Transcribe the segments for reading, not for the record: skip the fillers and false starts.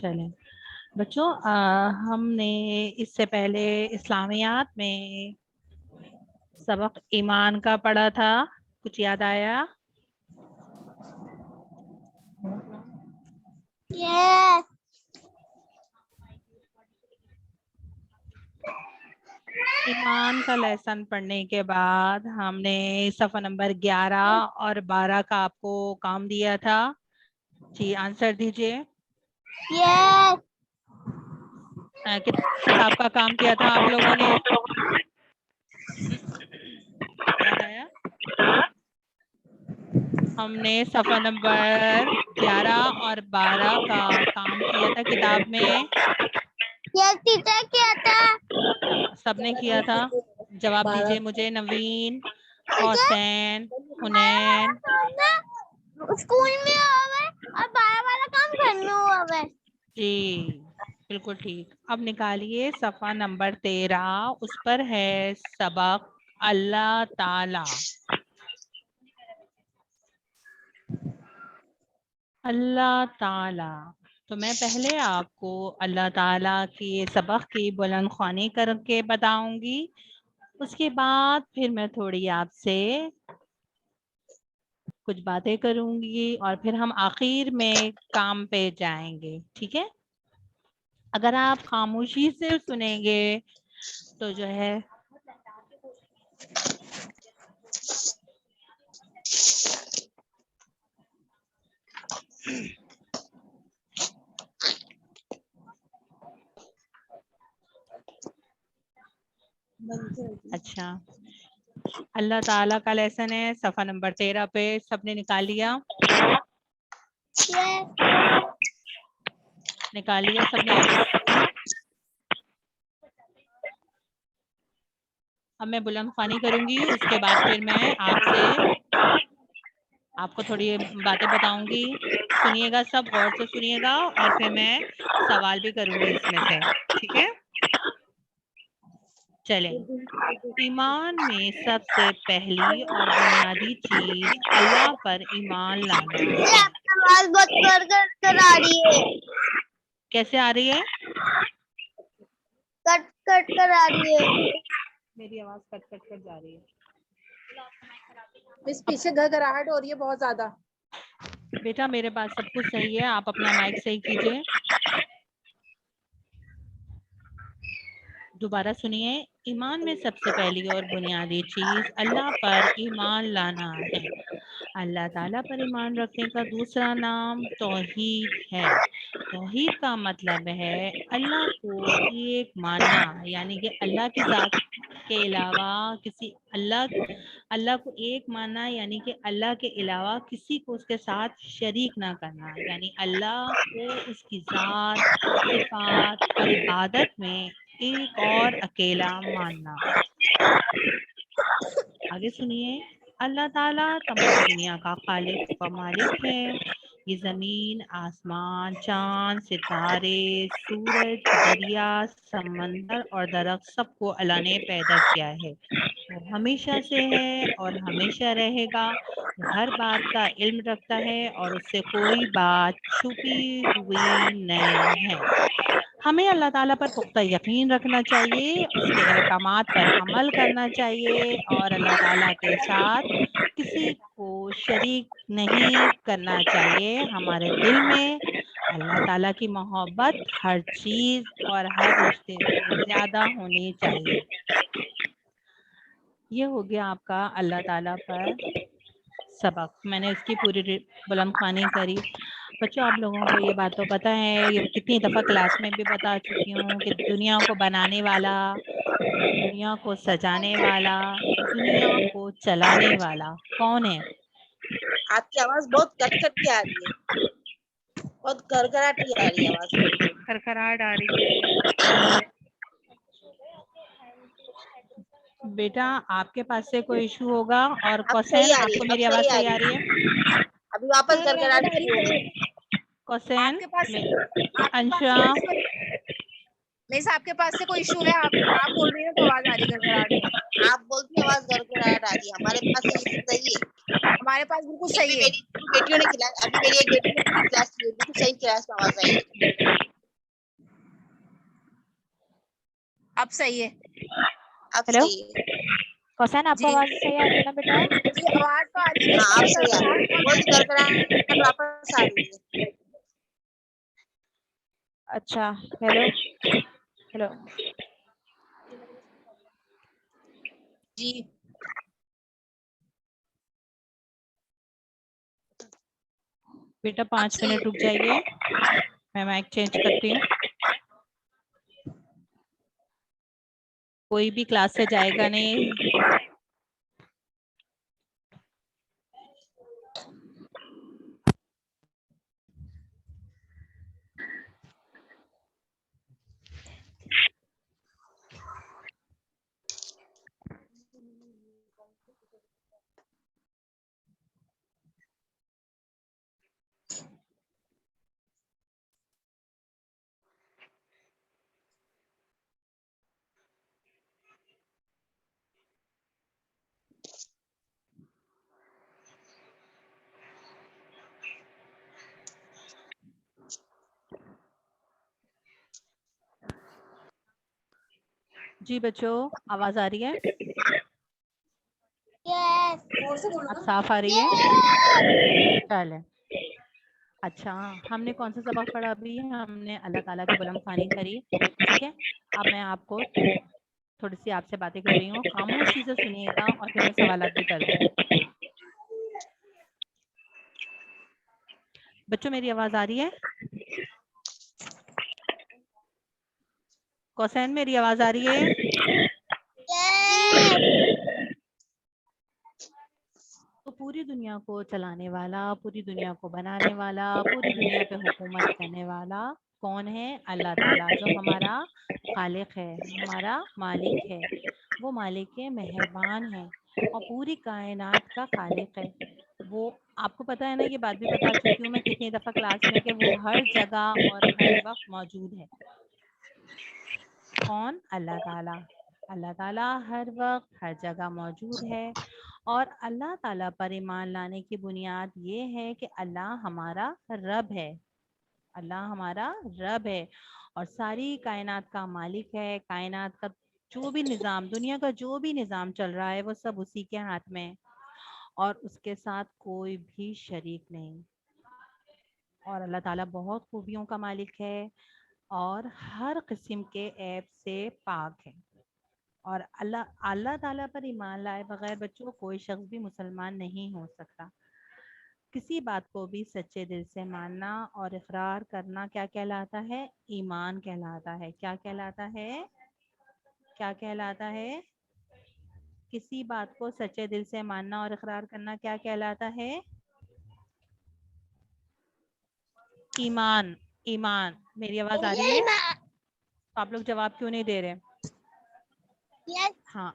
चलें बच्चों, हमने इससे पहले इस्लामियात में सबक ईमान का पढ़ा था। कुछ याद आया? Yes. ईमान का लेसन पढ़ने के बाद हमने सफ़ा नंबर 11 और 12 का आपको काम दिया था। जी आंसर दीजिए। Yes. किताब का काम किया था आप लोगों ने? याद आया? हमने सफ़ा नंबर 11 और 12 का काम किया था किताब में। Yes, टीचर क्या था? सबने किया था। जवाब दीजिए मुझे। नवीन, हौसैन, हुनैन। स्कूल में हुआ और 12 वाला काम घर में हुआ है। जी बिल्कुल ठीक। अब निकालिए सफ़ा नंबर 13, उस पर है सबक अल्लाह ताला। अल्लाह ताला। तो मैं पहले आपको अल्लाह ताला के सबक की बुलंद ख्वानी करके बताऊंगी। उसके बाद फिर मैं थोड़ी आपसे कुछ बातें करूंगी और फिर हम आखिर में काम पे जाएंगे। ठीक है? अगर आप खामोशी से सुनेंगे तो जो है अच्छा, अल्लाह ताला का लेसन है सफ़ा नंबर 13 पे। सबने निकाल लिया? निकाल लिया सबने? अब मैं बुलंद ख्वानी करूंगी, उसके बाद फिर मैं आपको थोड़ी बातें बताऊंगी। सुनिएगा, सब गौर से सुनिएगा और फिर मैं सवाल भी करूंगी इसमें से। ठीक है? चलें। ईमान में सबसे पहली और बुनियादी चीज अल्लाह पर ईमान लाना है। आवाज बहुत कर आ रही है। कैसे आ रही है? कट कट कर आ रही है। मेरी आवाज कट कट कर जा रही है। इस पीछे घरघराहट हो रही है बहुत ज्यादा। बेटा मेरे पास सब कुछ सही है, आप अपना माइक सही कीजिए। दोबारा सुनिए। ईमान में सबसे पहली और बुनियादी चीज अल्लाह पर ईमान लाना है। अल्लाह ताला पर ईमान रखने का दूसरा नाम तौहीद है। तौहीद का मतलब है अल्लाह को एक मानना, यानी कि अल्लाह की जात के अलावा किसी अल्लाह को एक मानना, यानी कि अल्लाह के अलावा किसी को उसके साथ शरीक ना करना, यानी अल्लाह को उसकी जात, सिफात और इबादत में एक और अकेला मानना। आगे सुनिए। अल्लाह ताला तमाम दुनिया का खालिक व मालिक है। ये ज़मीन, आसमान, चांद, सितारे, सूरज, दरिया, समंदर और दरख्त सबको अल्लाह ने पैदा किया है। वो हमेशा से है और हमेशा रहेगा। वो हर बात का इल्म रखता है और उससे कोई बात छुपी हुई नहीं है। हमें अल्लाह ताला पर पुख्ता यकीन रखना चाहिए, उसके अहकामात पर अमल करना चाहिए और अल्लाह ताला के साथ किसी को शरीक नहीं करना चाहिए। हमारे दिल में अल्लाह ताला की मोहब्बत हर चीज़ और हर रिश्ते से ज़्यादा होनी चाहिए। ये हो गया आपका अल्लाह ताला पर सबक। मैंने इसकी पूरी बुलंद ख्वानी करी। बच्चों आप लोगों को ये बात तो पता है, ये कितनी दफ़ा क्लास में भी बता चुकी हूँ कि दुनिया को बनाने वाला, दुनिया को सजाने वाला, दुनिया को चलाने वाला कौन है? आपकी आवाज बहुत कट कट के आ रही है, बहुत घरघराटी आ रही है आवाज। खरखराहट आ रही है। बेटा आपके पास से कोई इशू होगा। और अब सही क्वेश्चन, आ रही आपको है, अब मेरी आवाज सही आ रही है? अभी वापस घरघराहट शुरू हो गई। क्वेश्चन आपके पास अंशा, नहीं सर, आपके पास से कोई इशू है? आप बोल रही हैं तो आवाज आ रही है घरघराहट। आप बोलती आवाज घरघराहट आ रही है। हमारे पास ये सही है, हमारे पास बिल्कुल सही है। मेरी बेटियों ने क्लास, अभी मेरी एक बेटी ने पूरी क्लास की, बिल्कुल सही क्लास में आवाज आई है। अब सही है, अब हेलो सही है कौसैन, आपको जी। आवाज सही आ रही है ना बेटा? जी आवाज तो आ रही है, हाँ, लेकिन अब ये सही आ रही है। गड़गड़ाहट वो गड़गड़ाहट वापस आ रही है। अच्छा, हेलो हेलो जी। बेटा अब 5 सही मिनट रुक है। जाइए, मैं माइक चेंज करती हूँ। कोई भी क्लास से जाएगा नहीं। जी बच्चों, आवाज आ रही है? अब साफ आ रही है? चले। अच्छा, हमने कौन सा सबक पढ़ा अभी? हमने अल्लाह ताला की बुलंद ख़ानी करी, ठीक है। अब मैं आपको थोड़ी सी आपसे बातें कर रही हूँ, खामोशी से सुनिएगा और फिर मैं सवालात भी करूँगी। बच्चों मेरी आवाज आ रही है? कौसैन मेरी आवाज आ रही है? तो पूरी दुनिया को चलाने वाला, पूरी दुनिया को बनाने वाला, पूरी दुनिया पे हुकूमत करने वाला कौन है? अल्लाह ताला, जो हमारा खालिक है, हमारा मालिक है। वो मालिक है, मेहरबान है और पूरी कायनात का खालिक है। वो आपको पता है ना, ये बात भी बता चुकी हूँ मैं कितनी दफ़ा क्लास में, कि वो हर जगह और हर वक्त मौजूद है। कौन? अल्लाह ताला। अल्लाह ताला हर वक्त हर जगह मौजूद है। और अल्लाह ताला पर ईमान लाने की बुनियाद ये है कि अल्लाह हमारा रब है। अल्लाह हमारा रब है और सारी कायनात का मालिक है। कायनात का जो भी निज़ाम, दुनिया का जो भी निज़ाम चल रहा है, वो सब उसी के हाथ में है और उसके साथ कोई भी शरीक नहीं। और अल्लाह ताला बहुत खूबियों का मालिक है और हर किस्म के ऐब से पाक है। और अल्लाह अल्लाह ताला पर ईमान लाए बगैर बच्चों कोई शख्स भी मुसलमान नहीं हो सकता। किसी बात को भी सच्चे दिल से मानना और इकरार करना क्या कहलाता है? ईमान कहलाता है। क्या कहलाता है? क्या कहलाता है? किसी बात को सच्चे दिल से मानना और इकरार करना क्या कहलाता है? ईमान। ईमान। मेरी आवाज आ रही है? तो आप लोग जवाब क्यों नहीं दे रहे? हाँ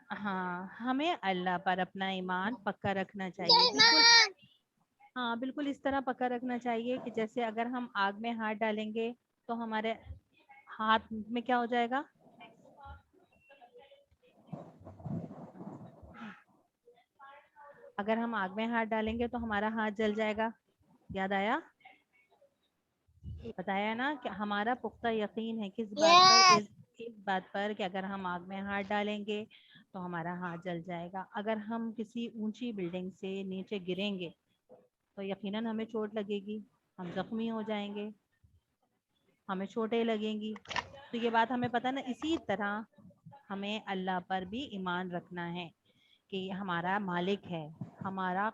हाँ, हमें अल्लाह पर अपना ईमान पक्का रखना चाहिए। बिल्कुल, हाँ बिल्कुल इस तरह पक्का रखना चाहिए कि जैसे अगर हम आग में हाथ डालेंगे तो हमारे हाथ में क्या हो जाएगा? अगर हम आग में हाथ डालेंगे तो हमारा हाथ जल जाएगा। याद आया? बताया ना कि हमारा पुख्ता यकीन है किस बात पर? इस बात पर कि अगर हम आग में हाथ डालेंगे तो हमारा हाथ जल जाएगा। अगर हम किसी ऊंची बिल्डिंग से नीचे गिरेंगे तो यकीनन हमें चोट लगेगी, हम जख्मी हो जाएंगे, हमें चोटें लगेंगी। तो ये बात हमें पता ना। इसी तरह हमें अल्लाह पर भी ईमान रखना है कि हमारा मालिक है, हमारा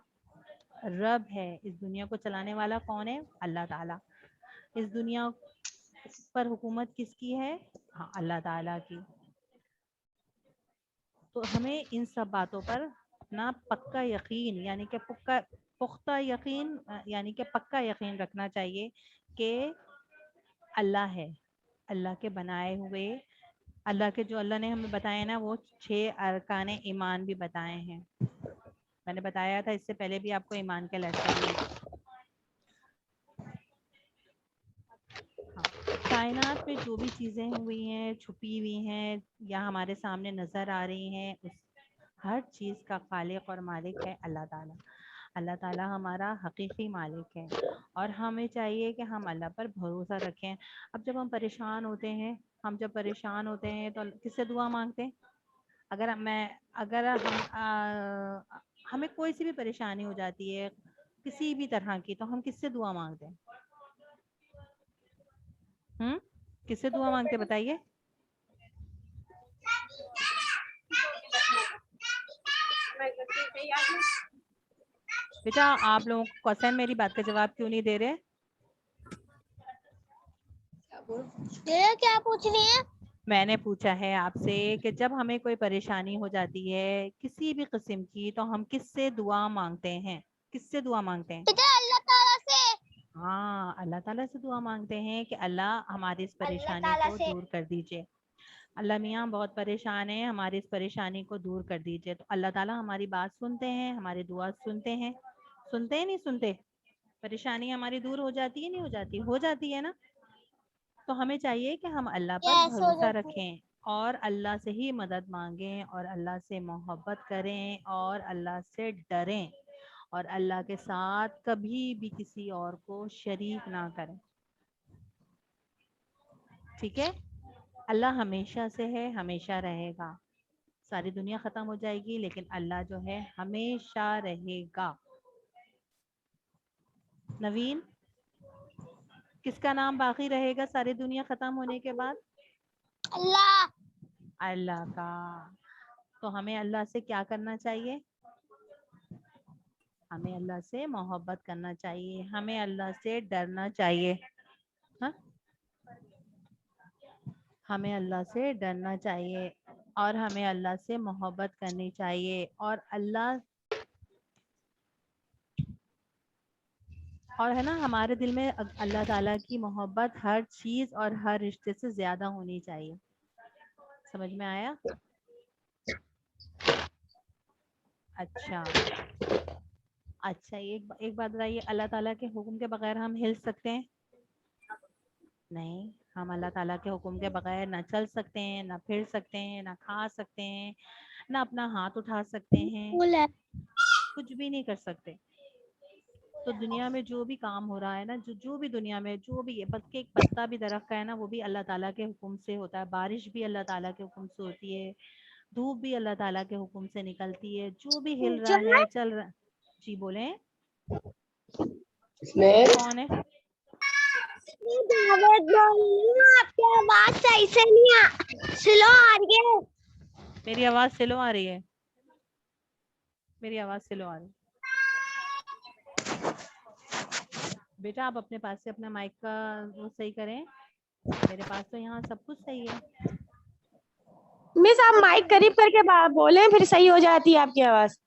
रब है। इस दुनिया को चलाने वाला कौन है? अल्लाह ताला। इस दुनिया पर हुकूमत किसकी है? हाँ, अल्लाह ताला की। तो हमें इन सब बातों पर अपना पक्का यकीन यानी कि पुख्ता यकीन यानी कि पक्का यकीन रखना चाहिए कि अल्लाह है। अल्लाह के बनाए हुए, अल्लाह के जो अल्लाह ने हमें बताए ना, वो 6 अरकान ईमान भी बताए हैं। मैंने बताया था इससे पहले भी आपको ईमान के लेसन में। हाँ, कायनात में जो भी चीज़ें हुई हैं, छुपी हुई हैं या हमारे सामने नज़र आ रही हैं, उस हर चीज़ का खालिक और मालिक है अल्लाह ताला। अल्लाह ताला हमारा हकीकी मालिक है और हमें चाहिए कि हम अल्लाह पर भरोसा रखें। अब जब हम परेशान होते हैं हम जब परेशान होते हैं तो किससे दुआ मांगते हैं? अगर हमें कोई सी भी परेशानी हो जाती है किसी भी तरह की, तो हम किससे दुआ मांगते हैं? किससे दुआ मांगते हैं बताइए? बेटा आप लोगों को क्वेश्चन मेरी बात का जवाब क्यों नहीं दे रहे? क्या पूछ रही है? मैंने पूछा है आपसे कि जब हमें कोई परेशानी हो जाती है किसी भी किस्म की, तो हम किससे दुआ मांगते हैं? किससे दुआ मांगते हैं? बेटा अल्लाह ताला से। हाँ, अल्लाह ताला से दुआ मांगते हैं कि अल्लाह हमारी इस अल्लाह परेशानी ताला को से। दूर कर दीजिए। अल्लाह मियाँ बहुत परेशान है, हमारी इस परेशानी को दूर कर दीजिए। तो अल्लाह ताला हमारी बात सुनते हैं, हमारी दुआ सुनते हैं। सुनते हैं नहीं सुनते? परेशानी हमारी दूर हो जाती है नहीं हो जाती? हो जाती है ना। तो हमें चाहिए कि हम अल्लाह पर यस हो भरोसा जाती है। रखें और अल्लाह से ही मदद मांगें और अल्लाह से मोहब्बत करें और अल्लाह से डरें और अल्लाह के साथ कभी भी किसी और को शरीक ना करें। ठीक है? अल्लाह हमेशा से है, हमेशा रहेगा। सारी दुनिया खत्म हो जाएगी लेकिन अल्लाह जो है हमेशा रहेगा। नवीन, किसका नाम बाकी रहेगा सारी दुनिया खत्म होने के बाद? अल्लाह। अल्लाह का। तो हमें अल्लाह से क्या करना चाहिए? हमें अल्लाह से मोहब्बत करना चाहिए, हमें अल्लाह से डरना चाहिए। हाँ, हमें अल्लाह से डरना चाहिए और हमें अल्लाह से मोहब्बत करनी चाहिए और है ना, हमारे दिल में अल्लाह ताला की मोहब्बत हर चीज और हर रिश्ते से ज्यादा होनी चाहिए। समझ में आया? अच्छा अच्छा, एक बात बताइए, अल्लाह ताला के हुक्म के बगैर हम हिल सकते हैं? नहीं, हम अल्लाह ताला के हुक्म के बगैर ना चल सकते हैं, ना फिर सकते हैं, ना खा सकते हैं, ना अपना हाथ उठा सकते हैं, फूल है। कुछ भी नहीं कर सकते। तो दुनिया में जो भी काम हो रहा है ना, जो भी दुनिया में जो भी है, बस के एक पत्ता भी दरख्त का है ना, वो भी अल्लाह ताला के हुक्म से होता है। बारिश भी अल्लाह ताला के हुक्म से होती है, धूप भी अल्लाह ताला के हुक्म से निकलती है। जो भी हिल रहा है, चल रहा। जी बोले, कौन है? जावेद बोल रही हूँ, आपकी आवाज सही से नहीं स्लो आ रही है। मेरी आवाज स्लो आ रही है? मेरी आवाज स्लो आ रही है? बेटा आप अपने पास से अपना माइक का वो सही करें। मेरे पास तो यहाँ सब कुछ सही है। मिस आप माइक करीब करके बोले, फिर सही हो जाती है आपकी आवाज।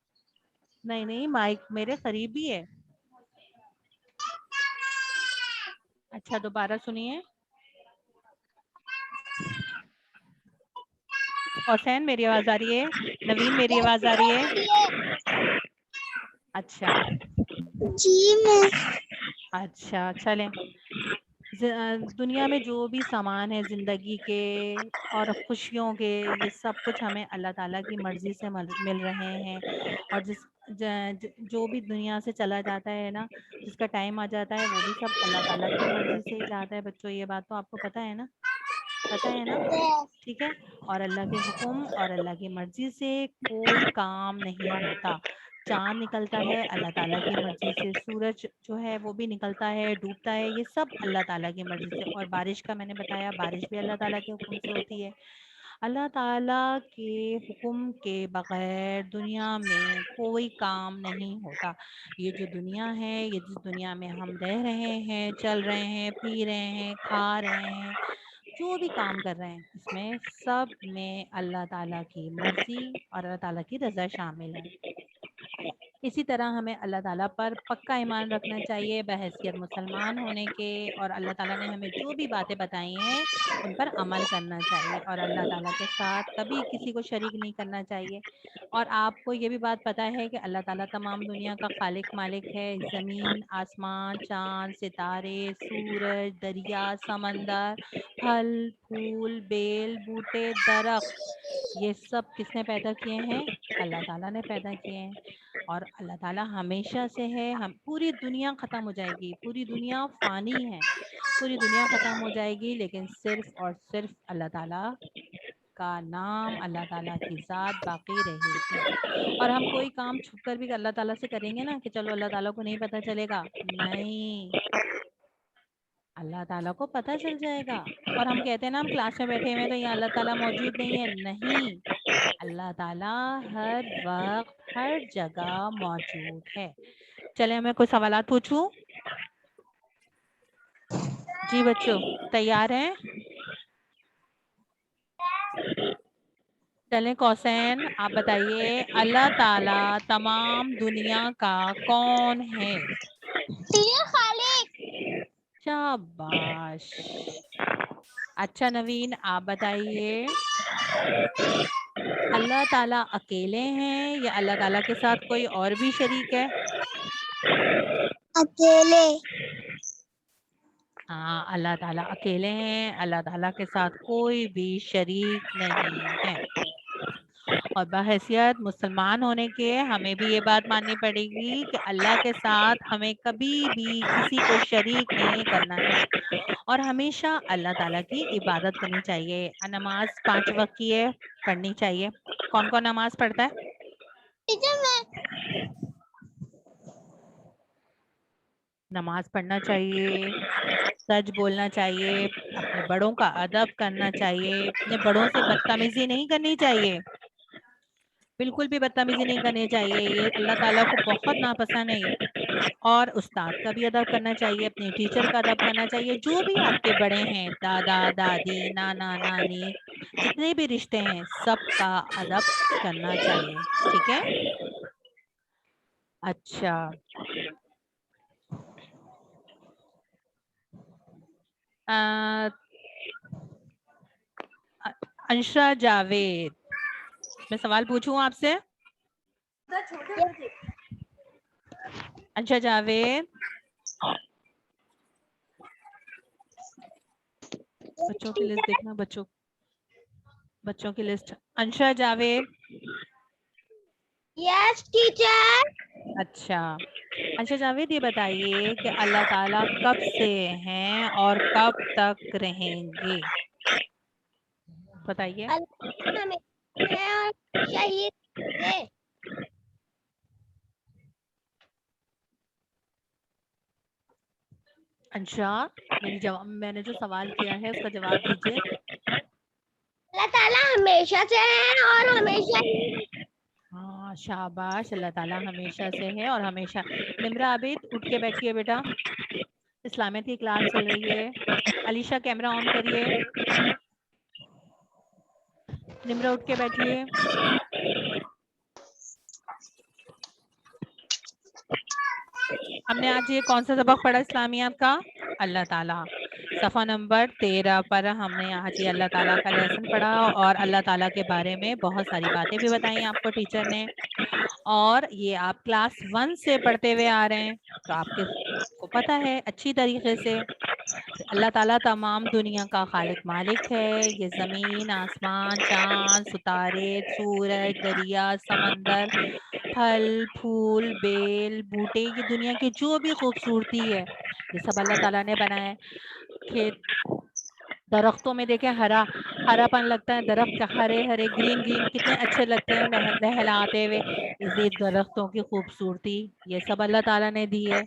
नहीं नहीं, माइक मेरे करीब ही है। अच्छा दोबारा सुनिए। हुसैन मेरी आवाज आ रही है? नवीन मेरी आवाज आ रही है? अच्छा जी मैं। अच्छा, चलें। दुनिया में जो भी सामान है जिंदगी के और खुशियों के, ये सब कुछ हमें अल्लाह ताला की मर्जी से मिल रहे हैं। और जो भी दुनिया से चला जाता है ना, जिसका टाइम आ जाता है, वो भी सब अल्लाह ताला की मर्जी से ही जाता है। बच्चों ये बात तो आपको पता है ना? पता है ना? ठीक है। और अल्लाह के हुक्म और अल्लाह की मर्जी से कोई काम नहीं होता। चांद निकलता है अल्लाह ताला की मर्जी से, सूरज जो है वो भी निकलता है, डूबता है, ये सब अल्लाह ताला की मर्जी से। और बारिश का मैंने बताया, बारिश भी अल्लाह ताला के हुक्म से होती है। अल्लाह ताला के हुक्म के बगैर दुनिया में कोई काम नहीं होता। ये जो दुनिया है, ये जिस दुनिया में हम रह रहे हैं, चल रहे हैं, पी रहे हैं, खा रहे हैं, जो भी काम कर रहे हैं, इसमें सब में अल्लाह ताला की मर्जी और अल्लाह ताला की रज़ा शामिल है। इसी तरह हमें अल्लाह ताला पर पक्का ईमान रखना चाहिए बहैसियत मुसलमान होने के। और अल्लाह ताला ने हमें जो भी बातें बताई हैं उन पर अमल करना चाहिए और अल्लाह ताला के साथ कभी किसी को शरीक नहीं करना चाहिए। और आपको ये भी बात पता है कि अल्लाह ताला तमाम दुनिया का खालिक मालिक है। ज़मीन, आसमान, चाँद, सितारे, सूरज, दरिया, समंदर, फल फूल, बेल बूटे, दरख्त, ये सब किसने पैदा किए हैं? अल्लाह ताला ने पैदा किए हैं। और अल्लाह ताला हमेशा से है। हम पूरी दुनिया ख़त्म हो जाएगी, पूरी दुनिया फ़ानी है, पूरी दुनिया ख़त्म हो जाएगी लेकिन सिर्फ और सिर्फ अल्लाह ताला का नाम, अल्लाह ताला की ज़ात बाकी रहेगी। और हम कोई काम छुप कर भी अल्लाह ताला से करेंगे ना कि चलो अल्लाह ताला को नहीं पता चलेगा, नहीं, अल्लाह ताला को पता चल जाएगा। और हम कहते हैं ना हम क्लास में बैठे हुए हैं तो यहाँ अल्लाह ताला मौजूद नहीं है, नहीं, अल्लाह ताला हर वक्त हर जगह मौजूद है। चले मैं कुछ सवालात पूछूं? जी बच्चों तैयार हैं? चलें कौसैन आप बताइए, अल्लाह ताला तमाम दुनिया का कौन है? खालिक। शाबाश। अच्छा नवीन आप बताइए, अल्लाह ताला अकेले हैं या अल्लाह ताला के साथ कोई और भी शरीक है? अकेले। हाँ, अल्लाह ताला अकेले हैं, अल्लाह ताला के साथ कोई भी शरीक नहीं है। और बहैसियत मुसलमान होने के हमें भी ये बात माननी पड़ेगी कि अल्लाह के साथ हमें कभी भी किसी को शरीक नहीं करना है और हमेशा अल्लाह ताला की इबादत करनी चाहिए। नमाज 5 वक्त की है, पढ़नी चाहिए। कौन कौन नमाज पढ़ता है? टीचर मैं नमाज पढ़ना चाहिए, सच बोलना चाहिए, अपने बड़ों का अदब करना चाहिए, अपने बड़ों से बदतमीजी नहीं करनी चाहिए, बिल्कुल भी बदतमीजी नहीं करनी चाहिए, ये अल्लाह ताला को बहुत नापसंद है ये। और उस्ताद का भी अदब करना चाहिए, अपने टीचर का अदब करना चाहिए, जो भी आपके बड़े हैं, दादा दादी नाना नानी, जितने भी रिश्ते हैं सबका अदब करना चाहिए, ठीक है? अच्छा अ, अंशा जावेद, मैं सवाल पूछूं आपसे? अंशा जावेद, बच्चों की लिस्ट देखना, बच्चों की list. Ansha Javed, yes teacher. अच्छा अच्छा जावेद ये बताइए कि अल्लाह ताला कब से हैं और कब तक रहेंगे, बताइए। अल्लाह हमें है और शहीद है। अंशा मैंने जो सवाल किया है उसका जवाब दीजिए। अल्लाह ताला हमेशा से है और हमेशा हाँ शाबाश, अल्लाह ताला हमेशा से है और हमेशा। निम्रा आबिद उठ के बैठिए बेटा, इस्लामियत की क्लास चल रही है। अलीशा कैमरा ऑन करिए। निम्रा उठ के बैठिए। हमने आज ये कौन सा सबक पढ़ा इस्लामियात का? अल्लाह ताला। सफ़ा नंबर 13 पर हमने आज ये अल्लाह ताला का लेसन पढ़ा और अल्लाह ताला के बारे में बहुत सारी बातें भी बताई आपको टीचर ने। और ये आप क्लास 1 से पढ़ते हुए आ रहे हैं तो आपके को पता है अच्छी तरीके से अल्लाह ताला तमाम दुनिया का खालिक मालिक है। ये ज़मीन आसमान चाँद सितारे सूरज दरिया समंदर फल फूल बेल बूटे, ये दुनिया की जो भी खूबसूरती है ये सब अल्लाह ताला ने बनाया है। खेत दरख्तों में देखें हरापन लगता है, दरख्त हरे हरे ग्रीन ग्रीन कितने अच्छे लगते हैं लहलाते हुए, इसी दरख्तों की खूबसूरती ये सब अल्लाह ताला ने दी है।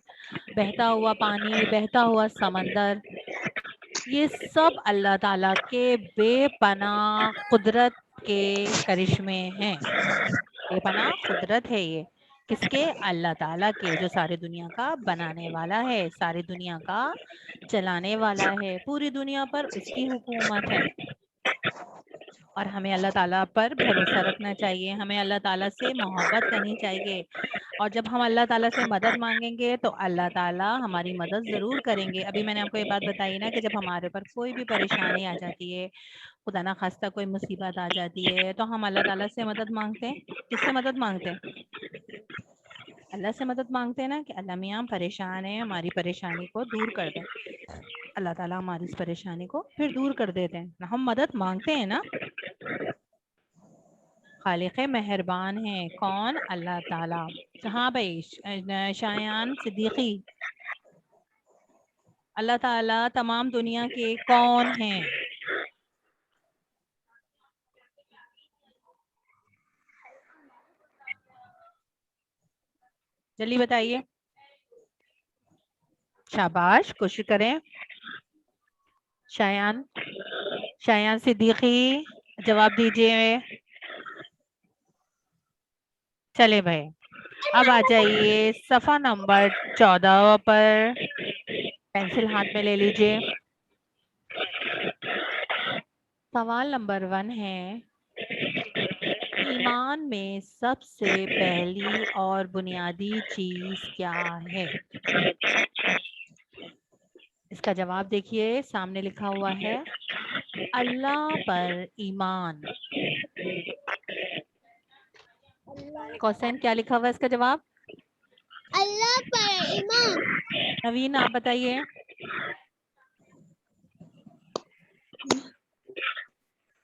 बहता हुआ पानी, बहता हुआ समंदर, ये सब अल्लाह ताला के बेपनाह कुदरत के करिश्मे हैं। बेपनाह कुदरत है ये, किसके? अल्लाह ताला के, जो सारी दुनिया का बनाने वाला है, सारी दुनिया का चलाने वाला है, पूरी दुनिया पर उसकी हुकूमत है। और हमें अल्लाह ताला पर भरोसा रखना चाहिए, हमें अल्लाह ताला से मोहब्बत करनी चाहिए। और जब हम अल्लाह ताला से मदद मांगेंगे तो अल्लाह ताला हमारी मदद ज़रूर करेंगे। अभी मैंने आपको ये बात बताई ना कि जब हमारे ऊपर कोई भी परेशानी आ जाती है, खुदा ना खास्ता कोई मुसीबत आ जाती है, तो हम अल्लाह ताला से मदद मांगते हैं। किससे मदद मांगते हैं? अल्लाह से मदद मांगते हैं ना कि अल्लाह मियाँ हम परेशान हैं, हमारी परेशानी को दूर कर दें। अल्लाह ताला हमारी इस परेशानी को फिर दूर कर देते हैं ना, हम मदद मांगते हैं ना। खालिक मेहरबान है कौन? अल्लाह ताला। हाँ भाई शायान सिद्दीकी, अल्लाह ताला तमाम दुनिया के कौन हैं? जल्दी बताइए। शाबाश, कोशिश करें। शायान, शायान सिद्दीकी जवाब दीजिए। चले भाई, अब आ जाइए सफा नंबर 14 पर। पेंसिल हाथ में ले लीजिए। सवाल नंबर 1 है, ईमान में सबसे पहली और बुनियादी चीज क्या है? इसका जवाब देखिए, सामने लिखा हुआ है अल्लाह पर ईमान। कौसैन, क्या लिखा हुआ है इसका जवाब? अल्लाह पर ईमान। नवीन, आप बताइए।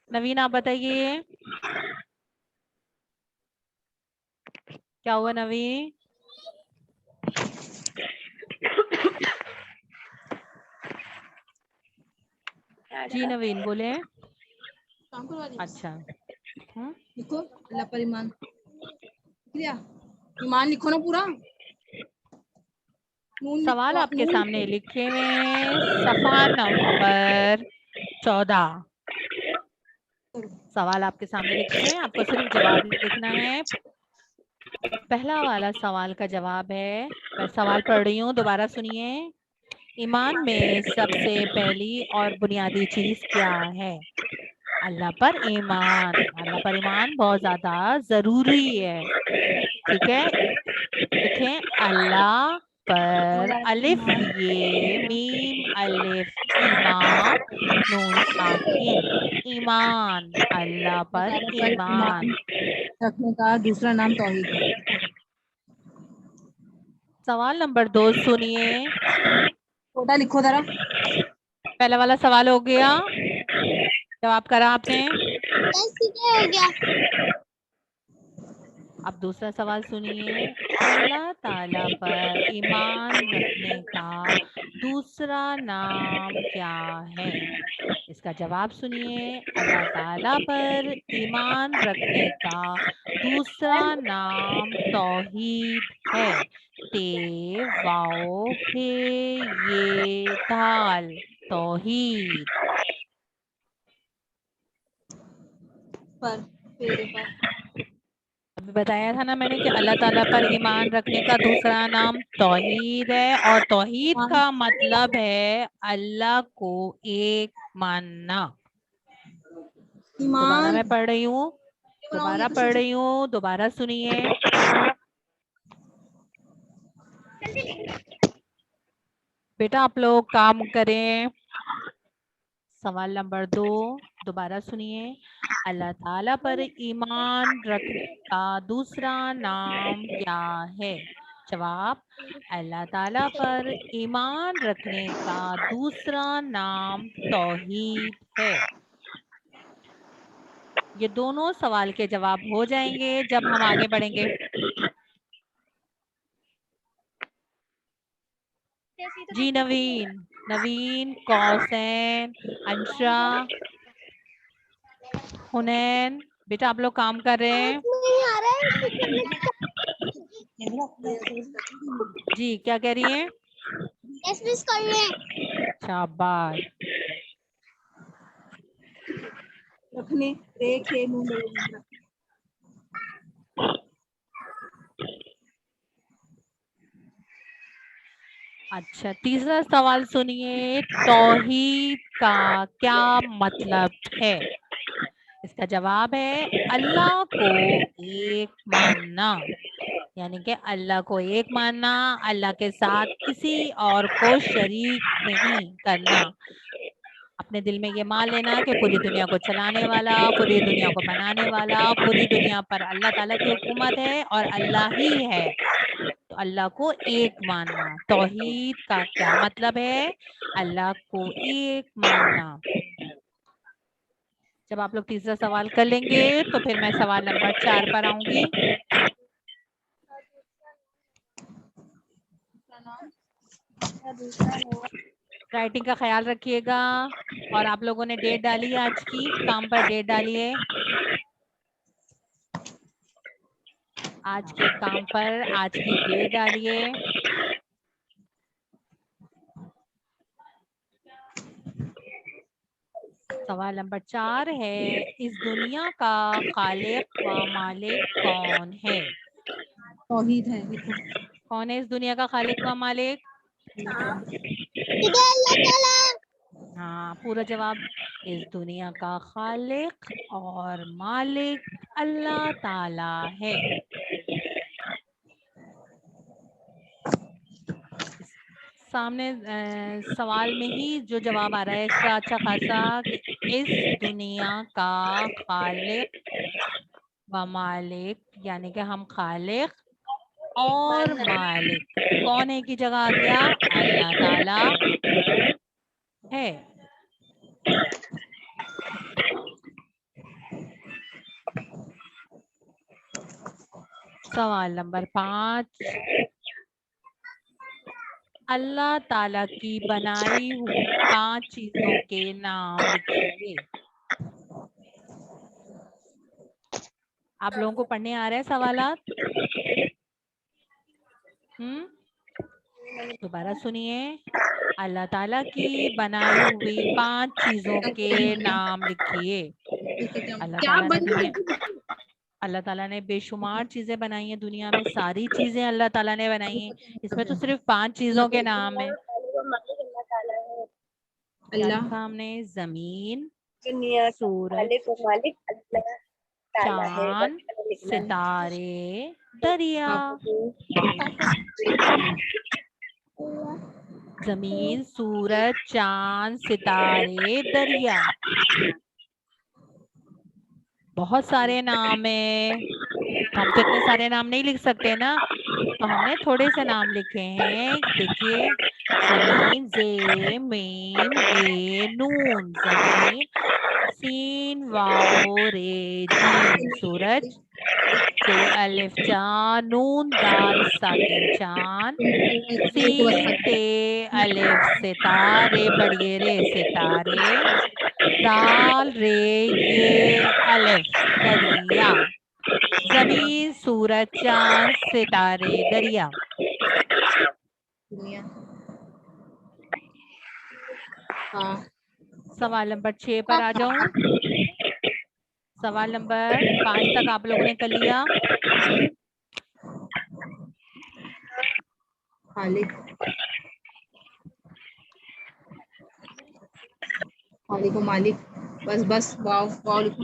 नवीन, आप बताइए, क्या हुआ नवीन? जी नवीन बोले। काम करवा दी। अच्छा, लिखो अल्लाह पर ईमान। ईमान लिखो ना पूरा। सवाल आपके सामने लिखे हुए हैं, सफा नंबर 14। सवाल आपके सामने लिखे हुए हैं, आपको सिर्फ जवाब लिखना है। पहला वाला सवाल का जवाब है, मैं सवाल पढ़ रही हूँ, दोबारा सुनिए। ईमान में सबसे पहली और बुनियादी चीज क्या है? अल्लाह पर ईमान। अल्लाह पर ईमान बहुत ज्यादा जरूरी है, ठीक है। लिखें अल्लाह पर, अलिफ ये मीम अलिफ ईमान नून साकिन, ईमान। अल्लाह पर ईमान रखने का दूसरा नाम तौहीद है। सवाल नंबर 2 सुनिए। छोटा लिखो जरा। पहला वाला सवाल हो गया, जवाब करा आपने। हो गया। अब दूसरा सवाल सुनिए। अल्लाह ताला पर ईमान रखने का दूसरा नाम क्या है? इसका जवाब सुनिए। अल्लाह ताला पर ईमान रखने का दूसरा नाम तौहीद है। ते वाओ हे ये दाल, तौहीद। पर पेड़ पर अभी बताया था ना मैंने कि अल्लाह ताला पर ईमान रखने का दूसरा नाम तौहीद है, और तौहीद का मतलब है अल्लाह को एक मानना। दोबारा मैं पढ़ रही हूँ, दोबारा पढ़ रही हूँ, दोबारा सुनिए। बेटा आप लोग काम करें। सवाल नंबर 2 दोबारा सुनिए। अल्लाह ताला पर ईमान रखने का दूसरा नाम क्या है? जवाब, अल्लाह ताला पर ईमान रखने का दूसरा नाम तौहीद है। ये दोनों सवाल के जवाब हो जाएंगे जब हम आगे बढ़ेंगे। जी नवीन, नवीन, कौसैन, अंशा, हुनैन, बेटा आप लोग काम कर रहे हैं। नहीं आ रहा है। जी क्या कह रही हैं? मिस कर रहे हैं। शाबाश। रखने रेखे अच्छा, तीसरा सवाल सुनिए। तौहीद का क्या मतलब है? इसका जवाब है अल्लाह को एक मानना, यानी कि अल्लाह को एक मानना, अल्लाह के साथ किसी और को शरीक नहीं करना। अपने दिल में ये मान लेना कि पूरी दुनिया को चलाने वाला, पूरी दुनिया को बनाने वाला, पूरी दुनिया पर अल्लाह ताला की हुकूमत है और अल्लाह ही है। तो अल्लाह को एक मानना। तौहीद का क्या मतलब है? अल्लाह को एक मानना। जब आप लोग तीसरा सवाल कर लेंगे तो फिर मैं सवाल नंबर 4 पर आऊंगी। राइटिंग का ख्याल रखिएगा। और आप लोगों ने डेट डाली है आज की, काम पर डेट डालिए। आज के काम पर आज की डेट डालिए। सवाल नंबर 4 है, इस दुनिया का खालिक व मालिक कौन है? तौहीद है। कौन है इस दुनिया का खालिक व मालिक? अल्लाह ताला। हाँ, पूरा जवाब। इस दुनिया का खालिक और मालिक अल्लाह ताला है। सामने सवाल में ही जो जवाब आ रहा है एक्स्ट्रा अच्छा खासा कि इस दुनिया का खालिक व मालिक, यानी कि हम खालिक और मालिक कौन है की जगह आ गया अल्लाह ताला है। सवाल नंबर 5, अल्लाह ताला की बनाई हुई 5 चीजों के नाम लिखिए। आप लोगों को पढ़ने आ रहे हैं सवालात? दोबारा सुनिए। अल्लाह ताला की बनाई हुई 5 चीजों के नाम लिखिए। अल्लाह ताला ने बेशुमार चीजें बनाई हैं दुनिया में, सारी चीजें अल्लाह ताला ने बनाई हैं। इसमें तो सिर्फ 5 चीजों के नाम है। क्या लिखा हमने? जमीन, सूरज, चांद, सितारे, दरिया। जमीन, सूरज, चांद, सितारे, दरिया, बहुत सारे नाम है। तो हम तो इतने सारे नाम नहीं लिख सकते ना, तो हमने थोड़े से नाम लिखे हैं। देखिए, जमीन, जे मीम गे नून, जमीन, सीन वाओ रे जीम, सूरज, से अलिफ चा नून दाल साकिन चांद, सीन ते अलिफ सितारे बड़िए रे सितारे, दाल रे ये अलिफ दरिया, जमीन, सूरज, चांद, सितारे, दरिया। सवाल नंबर 6 पर आ जाऊं। सवाल नंबर 5 तक आप लोगों ने कर लिया। खालिक खालिक मालिक, बस बस वाव वाव लिखो।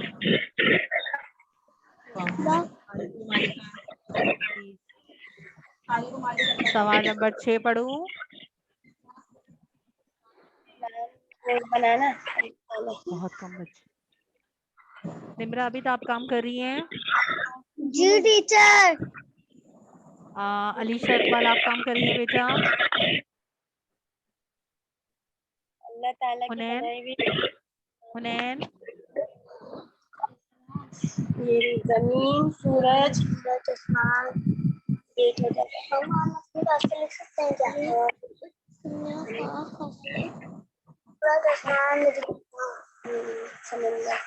सवाल नंबर 6 पढ़ूं। बनाना। बहुत कम बच्चे। निम्रा, अभी तो आप काम कर रही हैं। जी टीचर। अलीशा इकबाल, आप काम कर रही हैं बेटा। अल्लाह ताला की हुनैन, बनाई हुई हुनैन, ये जमीन, सूरज, आसमान, देख हो जाता है। हम अपने रास्ते लिख सकते हैं क्या? सूरज, आसमान, समंदर।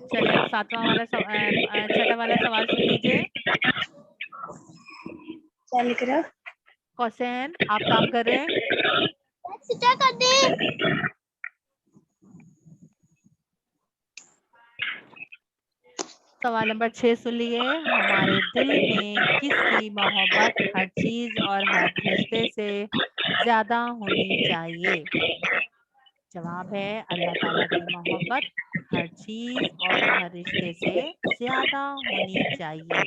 चलिए अब 7वां वाला छठा वाला सवाल सुन लीजिए। क्या लिख रहा? कौसैन, आप काम कर रहे हैं। क्या कर दे? सवाल नंबर 6 सुन लिए। हमारे दिल में किसकी मोहब्बत हर चीज और हर रिश्ते से ज्यादा होनी चाहिए? जवाब है अल्लाह ताला की मोहब्बत हर चीज और हर रिश्ते से ज्यादा होनी चाहिए।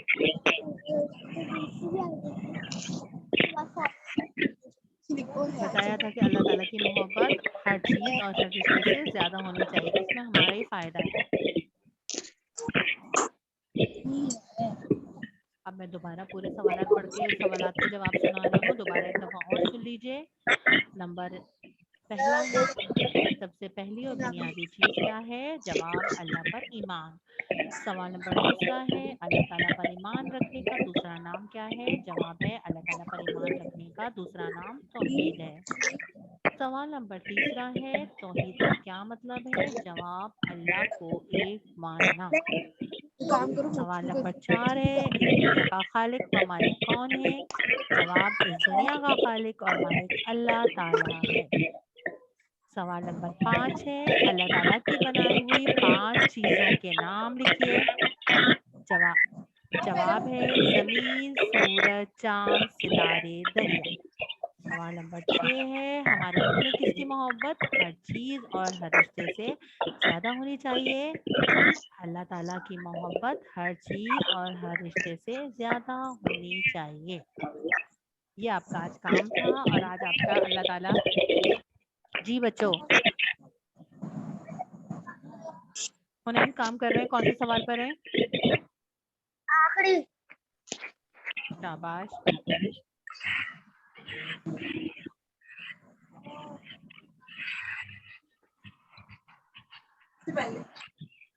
बताया था कि अल्लाह ताला की मोहब्बत हर चीज और हर रिश्ते से ज्यादा होनी चाहिए, इसमें हमारा ही फायदा है। अब मैं दोबारा पूरे सवालात पढ़ के सवालात के जवाब सुना रही हूँ, दोबारा एक दफा और सुन लीजिए। नंबर पहला है, सबसे पहली और बुनियादी चीज क्या है? जवाब अल्लाह पर ईमान। सवाल नंबर दूसरा है, अल्लाह ताला पर ईमान रखने का दूसरा नाम क्या है? जवाब है अल्लाह ताला पर ईमान रखने का दूसरा नाम तौहीद है। सवाल नंबर 3 है, तौहीद का क्या मतलब है? जवाब, अल्लाह को एक मानना। सवाल नंबर 4 है, इस दुनिया का खालिक व मालिक कौन है? जवाब, इस दुनिया का खालिक और मालिक अल्लाह ताला है। सवाल नंबर 5 है, अल्लाह ताला की बनाई हुई 5 चीजों के नाम लिखिए। जवाब है जमीन, सूरज, चांद, सितारे, दरिया। सवाल नंबर 6 है, हमारे दिल में किसकी मोहब्बत हर चीज और हर रिश्ते से ज्यादा होनी चाहिए? अल्लाह ताला की मोहब्बत हर चीज और हर रिश्ते से ज्यादा होनी चाहिए। ये आपका आज काम था और आज आपका अल्लाह ताला। जी बच्चों, हुनैन काम कर रहे हैं, कौन से सवाल पर हैं? आखिरी। शाबाश।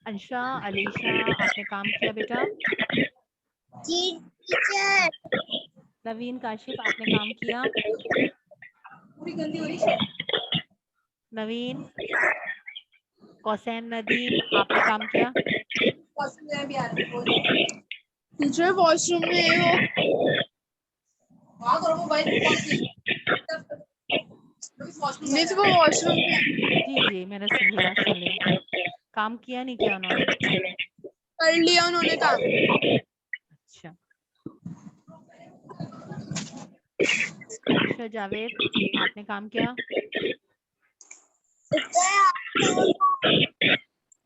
अंशा, अलीशा, आपने काम किया बेटा? जी टीचर। नवीन, काशिफ, आपने काम किया? नवीन, कौसैन, नदीम, आपने काम किया? टीचर वॉशरूम में है वो। नहीं तो वो वॉशरूम में। जी जी, मैंने सुन लिया। काम किया नहीं किया उन्होंने? कर लिया उन्होंने काम। अच्छा, अच्छा जावेद, आपने काम किया?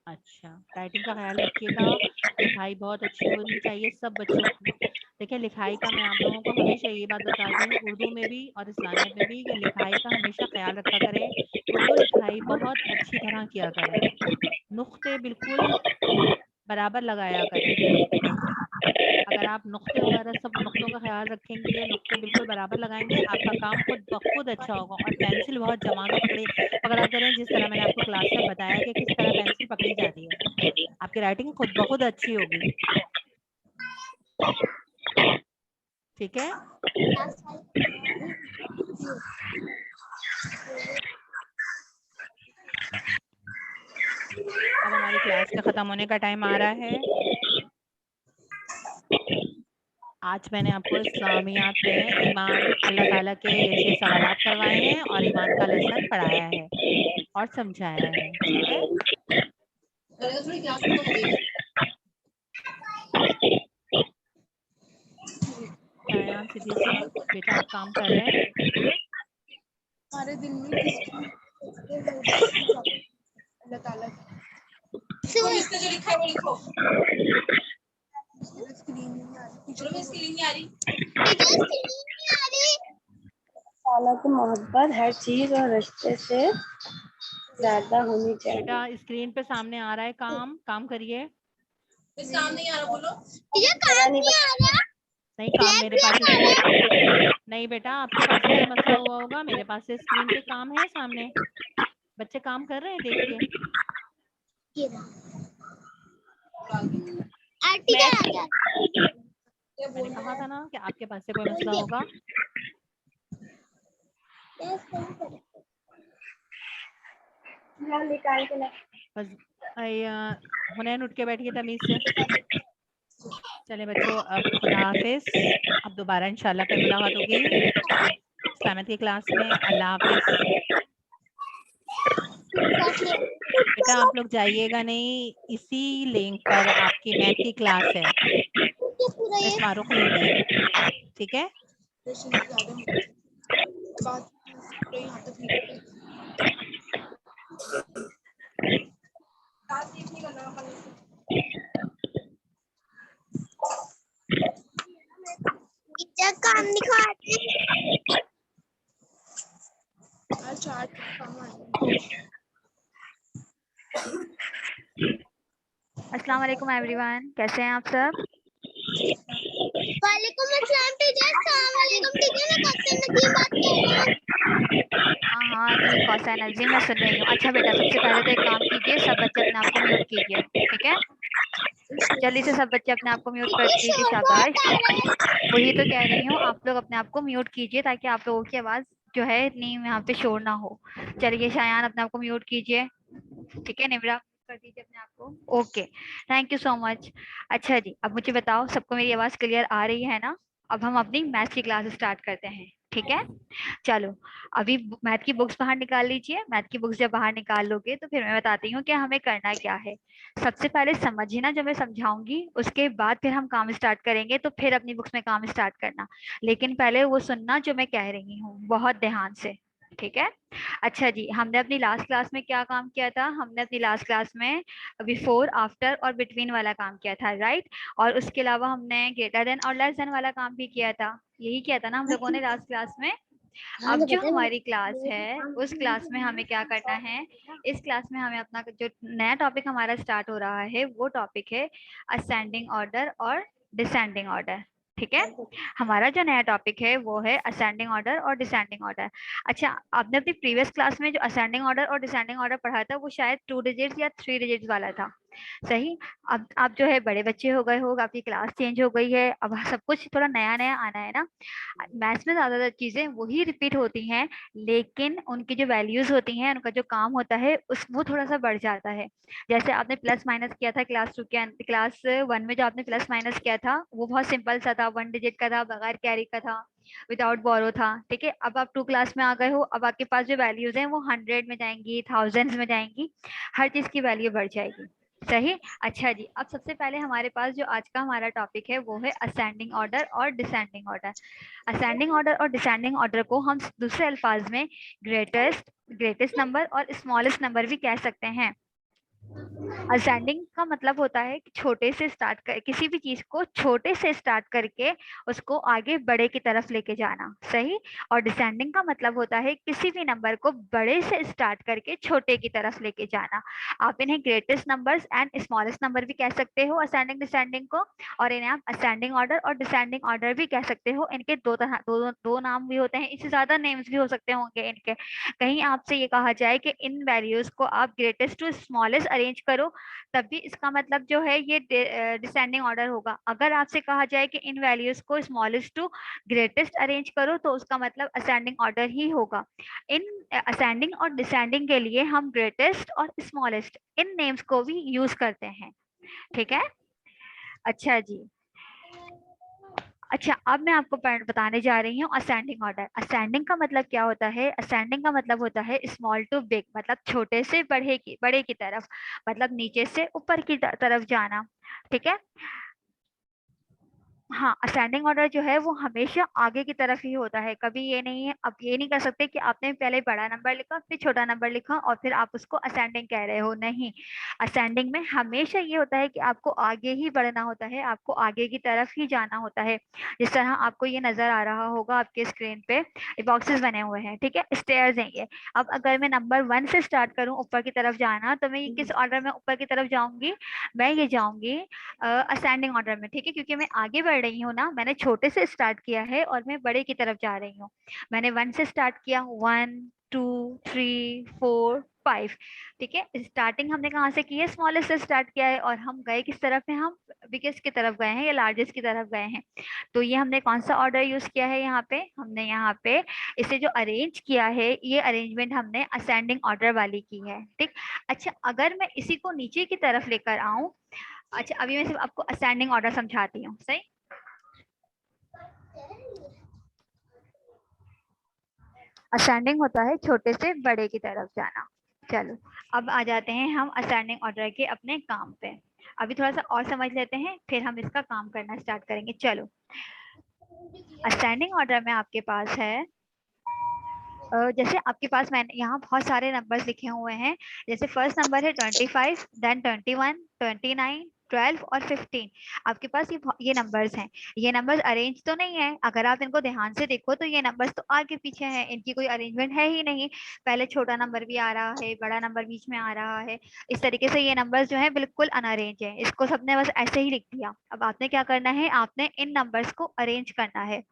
अच्छा, राइटिंग का ख्याल रखिएगा, लिखाई बहुत अच्छी होनी चाहिए सब बच्चों की। देखिए, लिखाई का मैं आप लोगों को हमेशा ये बात बता दूं, उर्दू में भी और इस्लामियत में भी, कि लिखाई का हमेशा ख्याल रखा करें। उर्दू लिखाई बहुत अच्छी तरह किया करें, नुक्ते बिल्कुल बराबर लगाया करें। अगर आप नुक्ते वगैरह सब नुक्तों का ख्याल रखेंगे, नुक्ते बिल्कुल बराबर लगाएंगे, आपका काम खुद ब खुद अच्छा होगा। और पेंसिल बहुत जमा के पकड़ा करें, जिस तरह मैंने आपको क्लास में बताया कि किस तरह पेंसिल पकड़ी जाती है। आपकी राइटिंग खुद ब खुद अच्छी होगी। ठीक है? अब हमारी क्लास का खत्म होने का टाइम आ रहा है। आज मैंने आपको इस्लामियात में ईमान, अल्लाह ताला के ये 6 सवालात करवाए हैं और ईमान का लेसन पढ़ाया है और समझाया है। ठीक है? शायान सिद्दीकी, बेटा आप काम कर रहे हैं? हमारे दिन में किसकी अल्लाह ताला इसने जो लिखा है वो लिखो। स्क्रीन नहीं आ रही। स्क्रीन नहीं आ रही। ताला की मोहब्बत हर चीज और रिश्ते से ज्यादा होनी चाहिए। बेटा स्क्रीन पे सामने आ रहा है, काम करिए। काम नहीं आ रहा, बोलो। नहीं, काम मेरे पास नहीं बेटा, आपके पास ही कोई मसला हुआ होगा। मेरे पास से स्क्रीन पे काम है सामने, बच्चे काम कर रहे हैं, देखिए। मैंने कहा था ना कि आपके पास से कोई मसला होगा। बस हुनैन उठ के बैठिए तमीज से। चले बच्चों, अब खुदा हाफिज। अब दोबारा इंशाल्लाह फिर मुलाकात होगी इस्लामियत की क्लास में। अल्लाह हाफिज। बेटा आप लोग जाइएगा नहीं, इसी लिंक पर आपकी मैथ की क्लास है, मिस फारूक लेंगी। ठीक है? काम दिखाते। अस्सलाम वालेकुम एवरीवन, कैसे हैं आप सब? वालेकुम अस्सलाम टीचर। अस्सलाम वालेकुम टीचर, मैं कौसैन नदीम बात कर रही हूँ। हाँ जी, कौसैन जी मैं सुन रही हूँ। अच्छा बेटा, सबसे पहले तो एक काम कीजिए, सब बच्चे अपने आप को म्यूट कीजिए, ठीक है? जल्दी से सब बच्चे अपने आप को म्यूट कर दीजिए, शाबाश। वही तो कह रही हूँ, आप लोग अपने आप को म्यूट कीजिए ताकि आप लोगों की आवाज जो है इतनी यहाँ पे शोर ना हो। चलिए शायान अपने आप को म्यूट कीजिए, ठीक है। निम्रा कर दीजिए अपने आप को। Okay, thank you so much. अच्छा जी, अब मुझे बताओ सबको मेरी आवाज क्लियर आ रही है ना? अब हम अपनी मैथ की क्लास स्टार्ट करते हैं, ठीक है। चलो, अभी मैथ की बुक्स बाहर निकाल लीजिए। मैथ की बुक्स जब बाहर निकाल लोगे तो फिर मैं बताती हूँ कि हमें करना क्या है। सबसे पहले समझना जो मैं समझाऊंगी, उसके बाद फिर हम काम स्टार्ट करेंगे, तो फिर अपनी बुक्स में काम स्टार्ट करना। लेकिन पहले वो सुनना जो मैं कह रही हूँ बहुत ध्यान से, ठीक है। अच्छा जी, हमने अपनी लास्ट क्लास में क्या काम किया था? हमने अपनी लास्ट क्लास में बिफोर, आफ्टर और बिटवीन वाला काम किया था, राइट। और उसके अलावा हमने ग्रेटर देन और लेस देन वाला काम भी किया था। यही किया था ना हम लोगों ने लास्ट क्लास में। अब जो हमारी क्लास है उस क्लास में हमें क्या करना है? इस क्लास में हमें अपना जो नया टॉपिक हमारा स्टार्ट हो रहा है वो टॉपिक है असेंडिंग ऑर्डर और डिसेंडिंग ऑर्डर, ठीक है। हमारा जो नया टॉपिक है वो है असेंडिंग ऑर्डर और डिसेंडिंग ऑर्डर। अच्छा, आपने अपनी प्रीवियस क्लास में जो असेंडिंग ऑर्डर और डिसेंडिंग ऑर्डर पढ़ा था वो शायद 2 डिजिट्स या 3 डिजिट्स वाला था, सही। अब आप जो है बड़े बच्चे हो गए हो, आपकी क्लास चेंज हो गई है, अब सब कुछ थोड़ा नया नया आना है ना। मैथ्स में ज्यादातर चीजें वही रिपीट होती हैं, लेकिन उनकी जो वैल्यूज होती हैं, उनका जो काम होता है उस वो थोड़ा सा बढ़ जाता है। जैसे आपने प्लस माइनस किया था क्लास 1 में, जो आपने प्लस माइनस किया था वो बहुत सिंपल सा था, 1 डिजिट का था, बगैर कैरी का था, विदाउट बोरो था, ठीक है। अब आप 2 क्लास में आ गए हो, अब आपके पास जो वैल्यूज हैं वो 100 में जाएंगी, थाउजेंड्स में जाएंगी, हर चीज की वैल्यू बढ़ जाएगी, सही। अच्छा जी, अब सबसे पहले हमारे पास जो आज का हमारा टॉपिक है वो है असेंडिंग ऑर्डर और डिसेंडिंग ऑर्डर। असेंडिंग ऑर्डर और डिसेंडिंग ऑर्डर को हम दूसरे अल्फाज में ग्रेटेस्ट नंबर और स्मॉलेस्ट नंबर भी कह सकते हैं। असेंडिंग का मतलब होता है कि छोटे से स्टार्ट कर, किसी भी चीज को छोटे से स्टार्ट करके उसको आगे बड़े की तरफ लेके जाना, सही। और डिसेंडिंग का मतलब होता है किसी भी नंबर को बड़े से स्टार्ट करके छोटे की तरफ लेके जाना। आप इन्हें greatest numbers and smallest number भी कह सकते हो, असेंडिंग डिसेंडिंग को। और इन्हें आप असेंडिंग ऑर्डर और डिसेंडिंग ऑर्डर भी कह सकते हो। इनके दो नाम भी होते हैं, इससे ज्यादा नेम्स भी हो सकते होंगे इनके। कहीं आपसे ये कहा जाए कि इन वैल्यूज को आप ग्रेटेस्ट टू स्मॉलेस्ट अरेंज करो, तब भी इसका मतलब जो है ये डिसेंडिंग ऑर्डर होगा। अगर आपसे कहा जाए कि इन वैल्यूज को स्मॉलेस्ट टू ग्रेटेस्ट अरेंज करो, तो उसका मतलब असेंडिंग ऑर्डर ही होगा। इन असेंडिंग और डिसेंडिंग के लिए हम ग्रेटेस्ट और स्मॉलेस्ट इन नेम्स को भी यूज करते हैं, ठीक है। अच्छा जी, अच्छा अब मैं आपको बताने जा रही हूँ असेंडिंग ऑर्डर। असेंडिंग का मतलब क्या होता है? असेंडिंग का मतलब होता है स्मॉल टू बिग, मतलब छोटे से बड़े की तरफ, मतलब नीचे से ऊपर की तरफ जाना, ठीक है। हाँ, असेंडिंग ऑर्डर जो है वो हमेशा आगे की तरफ ही होता है, कभी ये नहीं है। अब ये नहीं कर सकते कि आपने पहले बड़ा नंबर लिखा फिर छोटा नंबर लिखा और फिर आप उसको असेंडिंग कह रहे हो, नहीं। असेंडिंग में हमेशा ये होता है कि आपको आगे ही बढ़ना होता है, आपको आगे की तरफ ही जाना होता है। जिस तरह आपको ये नजर आ रहा होगा आपके स्क्रीन पे, बॉक्सेस बने हुए हैं, ठीक है, स्टेयर्स हैं ये। अब अगर मैं नंबर 1 से स्टार्ट करूँ ऊपर की तरफ जाना, तो मैं ये किस ऑर्डर में ऊपर की तरफ जाऊंगी? मैं ये जाऊंगी असेंडिंग ऑर्डर में, ठीक है, क्योंकि मैं आगे बढ़ रही हूँ ना। मैंने छोटे से स्टार्ट किया है और मैं बड़े की तरफ जा रही हूँ। मैंने 1 से स्टार्ट किया, 1 2 3 4 5, ठीक है। स्टार्टिंग हमने कहाँ से की है? स्मॉलेस्ट से स्टार्ट किया है, और हम गए किस तरफ है? हम बिगेस्ट की तरफ गए हैं या लार्जेस्ट की तरफ गए हैं। तो ये हमने कौन सा ऑर्डर यूज किया है? यहाँ पे हमने यहाँ पे इसे जो अरेंज किया है, ये अरेंजमेंट हमने असेंडिंग ऑर्डर वाली की है, ठीक। अच्छा, अगर मैं इसी को नीचे की तरफ लेकर आऊं, अच्छा अभी मैं सिर्फ आपको असेंडिंग ऑर्डर समझाती हूँ, सही। असेंडिंग होता है छोटे से बड़े की तरफ जाना। चलो, अब आ जाते हैं हम असेंडिंग ऑर्डर के अपने काम पे। अभी थोड़ा सा और समझ लेते हैं, फिर हम इसका काम करना स्टार्ट करेंगे। चलो, असेंडिंग ऑर्डर में आपके पास है, जैसे आपके पास मैंने यहाँ बहुत सारे नंबर्स लिखे हुए हैं। जैसे फर्स्ट नंबर है 25, देन 21, 29, 12 और 15। आपके पास ये नंबर्स हैं। ये नंबर्स अरेंज तो नहीं है, अगर आप इनको ध्यान से देखो तो ये नंबर्स तो आगे पीछे हैं, इनकी कोई अरेंजमेंट है ही नहीं। पहले छोटा नंबर भी आ रहा है, बड़ा नंबर बीच में आ रहा है, इस तरीके से ये नंबर्स जो है बिल्कुल अनअरेंज है। इसको सबने बस ऐसे ही लिख दिया। अब आपने क्या करना है? आपने इन नंबर्स को अरेंज करना है।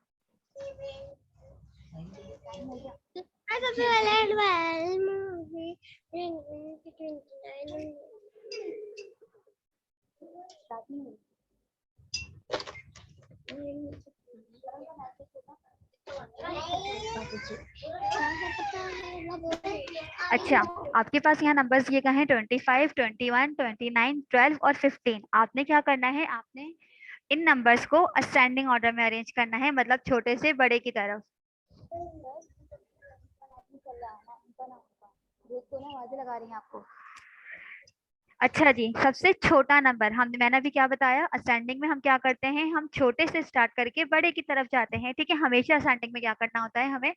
अच्छा, आपके पास यहाँ नंबर्स ये कहे 25, 21, 29, 12 और 15। आपने क्या करना है, आपने इन नंबर्स को असेंडिंग ऑर्डर में अरेंज करना है, मतलब छोटे से बड़े की तरफ। आवाजें लगा रही हैं आपको। अच्छा जी, सबसे छोटा नंबर मैंने अभी क्या बताया, असेंडिंग में हम क्या करते हैं, हम छोटे से स्टार्ट करके बड़े की तरफ जाते हैं। ठीक है, हमेशा असेंडिंग में क्या करना होता है, हमें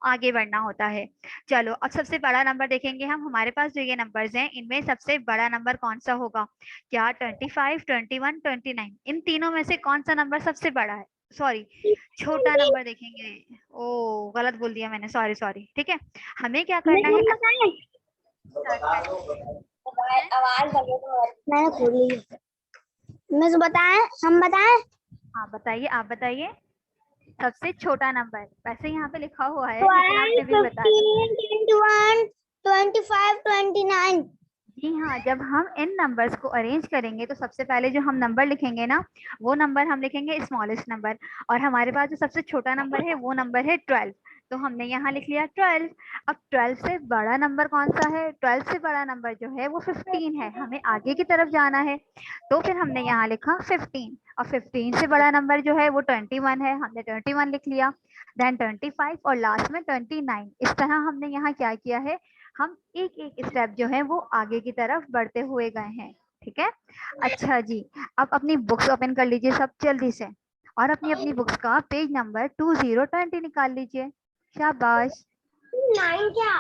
आगे बढ़ना होता है। चलो अब सबसे बड़ा नंबर देखेंगे हम। हमारे पास जो ये नंबर्स हैं, इनमें सबसे बड़ा नंबर कौन सा होगा? क्या 25, 21, 29, इन तीनों में से कौन सा नंबर सबसे बड़ा है? सॉरी, छोटा नंबर देखेंगे। ओ, गलत बोल दिया मैंने, सॉरी सॉरी। ठीक है, हमें क्या करना है, आवाज मैंने खोल ली। मैं बताएं, हम बताएं? हाँ बताइए, आप बताइए सबसे छोटा नंबर। वैसे यहाँ पे लिखा हुआ है, लेकिन आप फिर भी बता दीजिए। 21, 25, 29। जी हाँ, जब हम इन नंबर्स को अरेंज करेंगे तो सबसे पहले जो हम नंबर लिखेंगे ना, वो नंबर हम लिखेंगे स्मॉलेस्ट नंबर। और हमारे पास जो सबसे छोटा नंबर है वो नंबर है 12। तो हमने यहाँ लिख लिया 12। अब 12 से बड़ा नंबर कौन सा है? 12 से बड़ा नंबर जो है वो 15 है, हमें आगे की तरफ जाना है। तो फिर हमने यहाँ लिखा 15। और 15 से बड़ा नंबर जो है वो 21 है, हमने 21 लिख लिया। देन 25 और लास्ट में 29। इस तरह हमने यहाँ क्या किया है, हम एक एक स्टेप जो है वो आगे की तरफ बढ़ते हुए गए हैं। ठीक है, अच्छा जी, अब अपनी बुक्स ओपन कर लीजिए सब जल्दी से, और अपनी अपनी बुक्स का पेज नंबर 2020 निकाल लीजिए। शाबाश। 9 क्या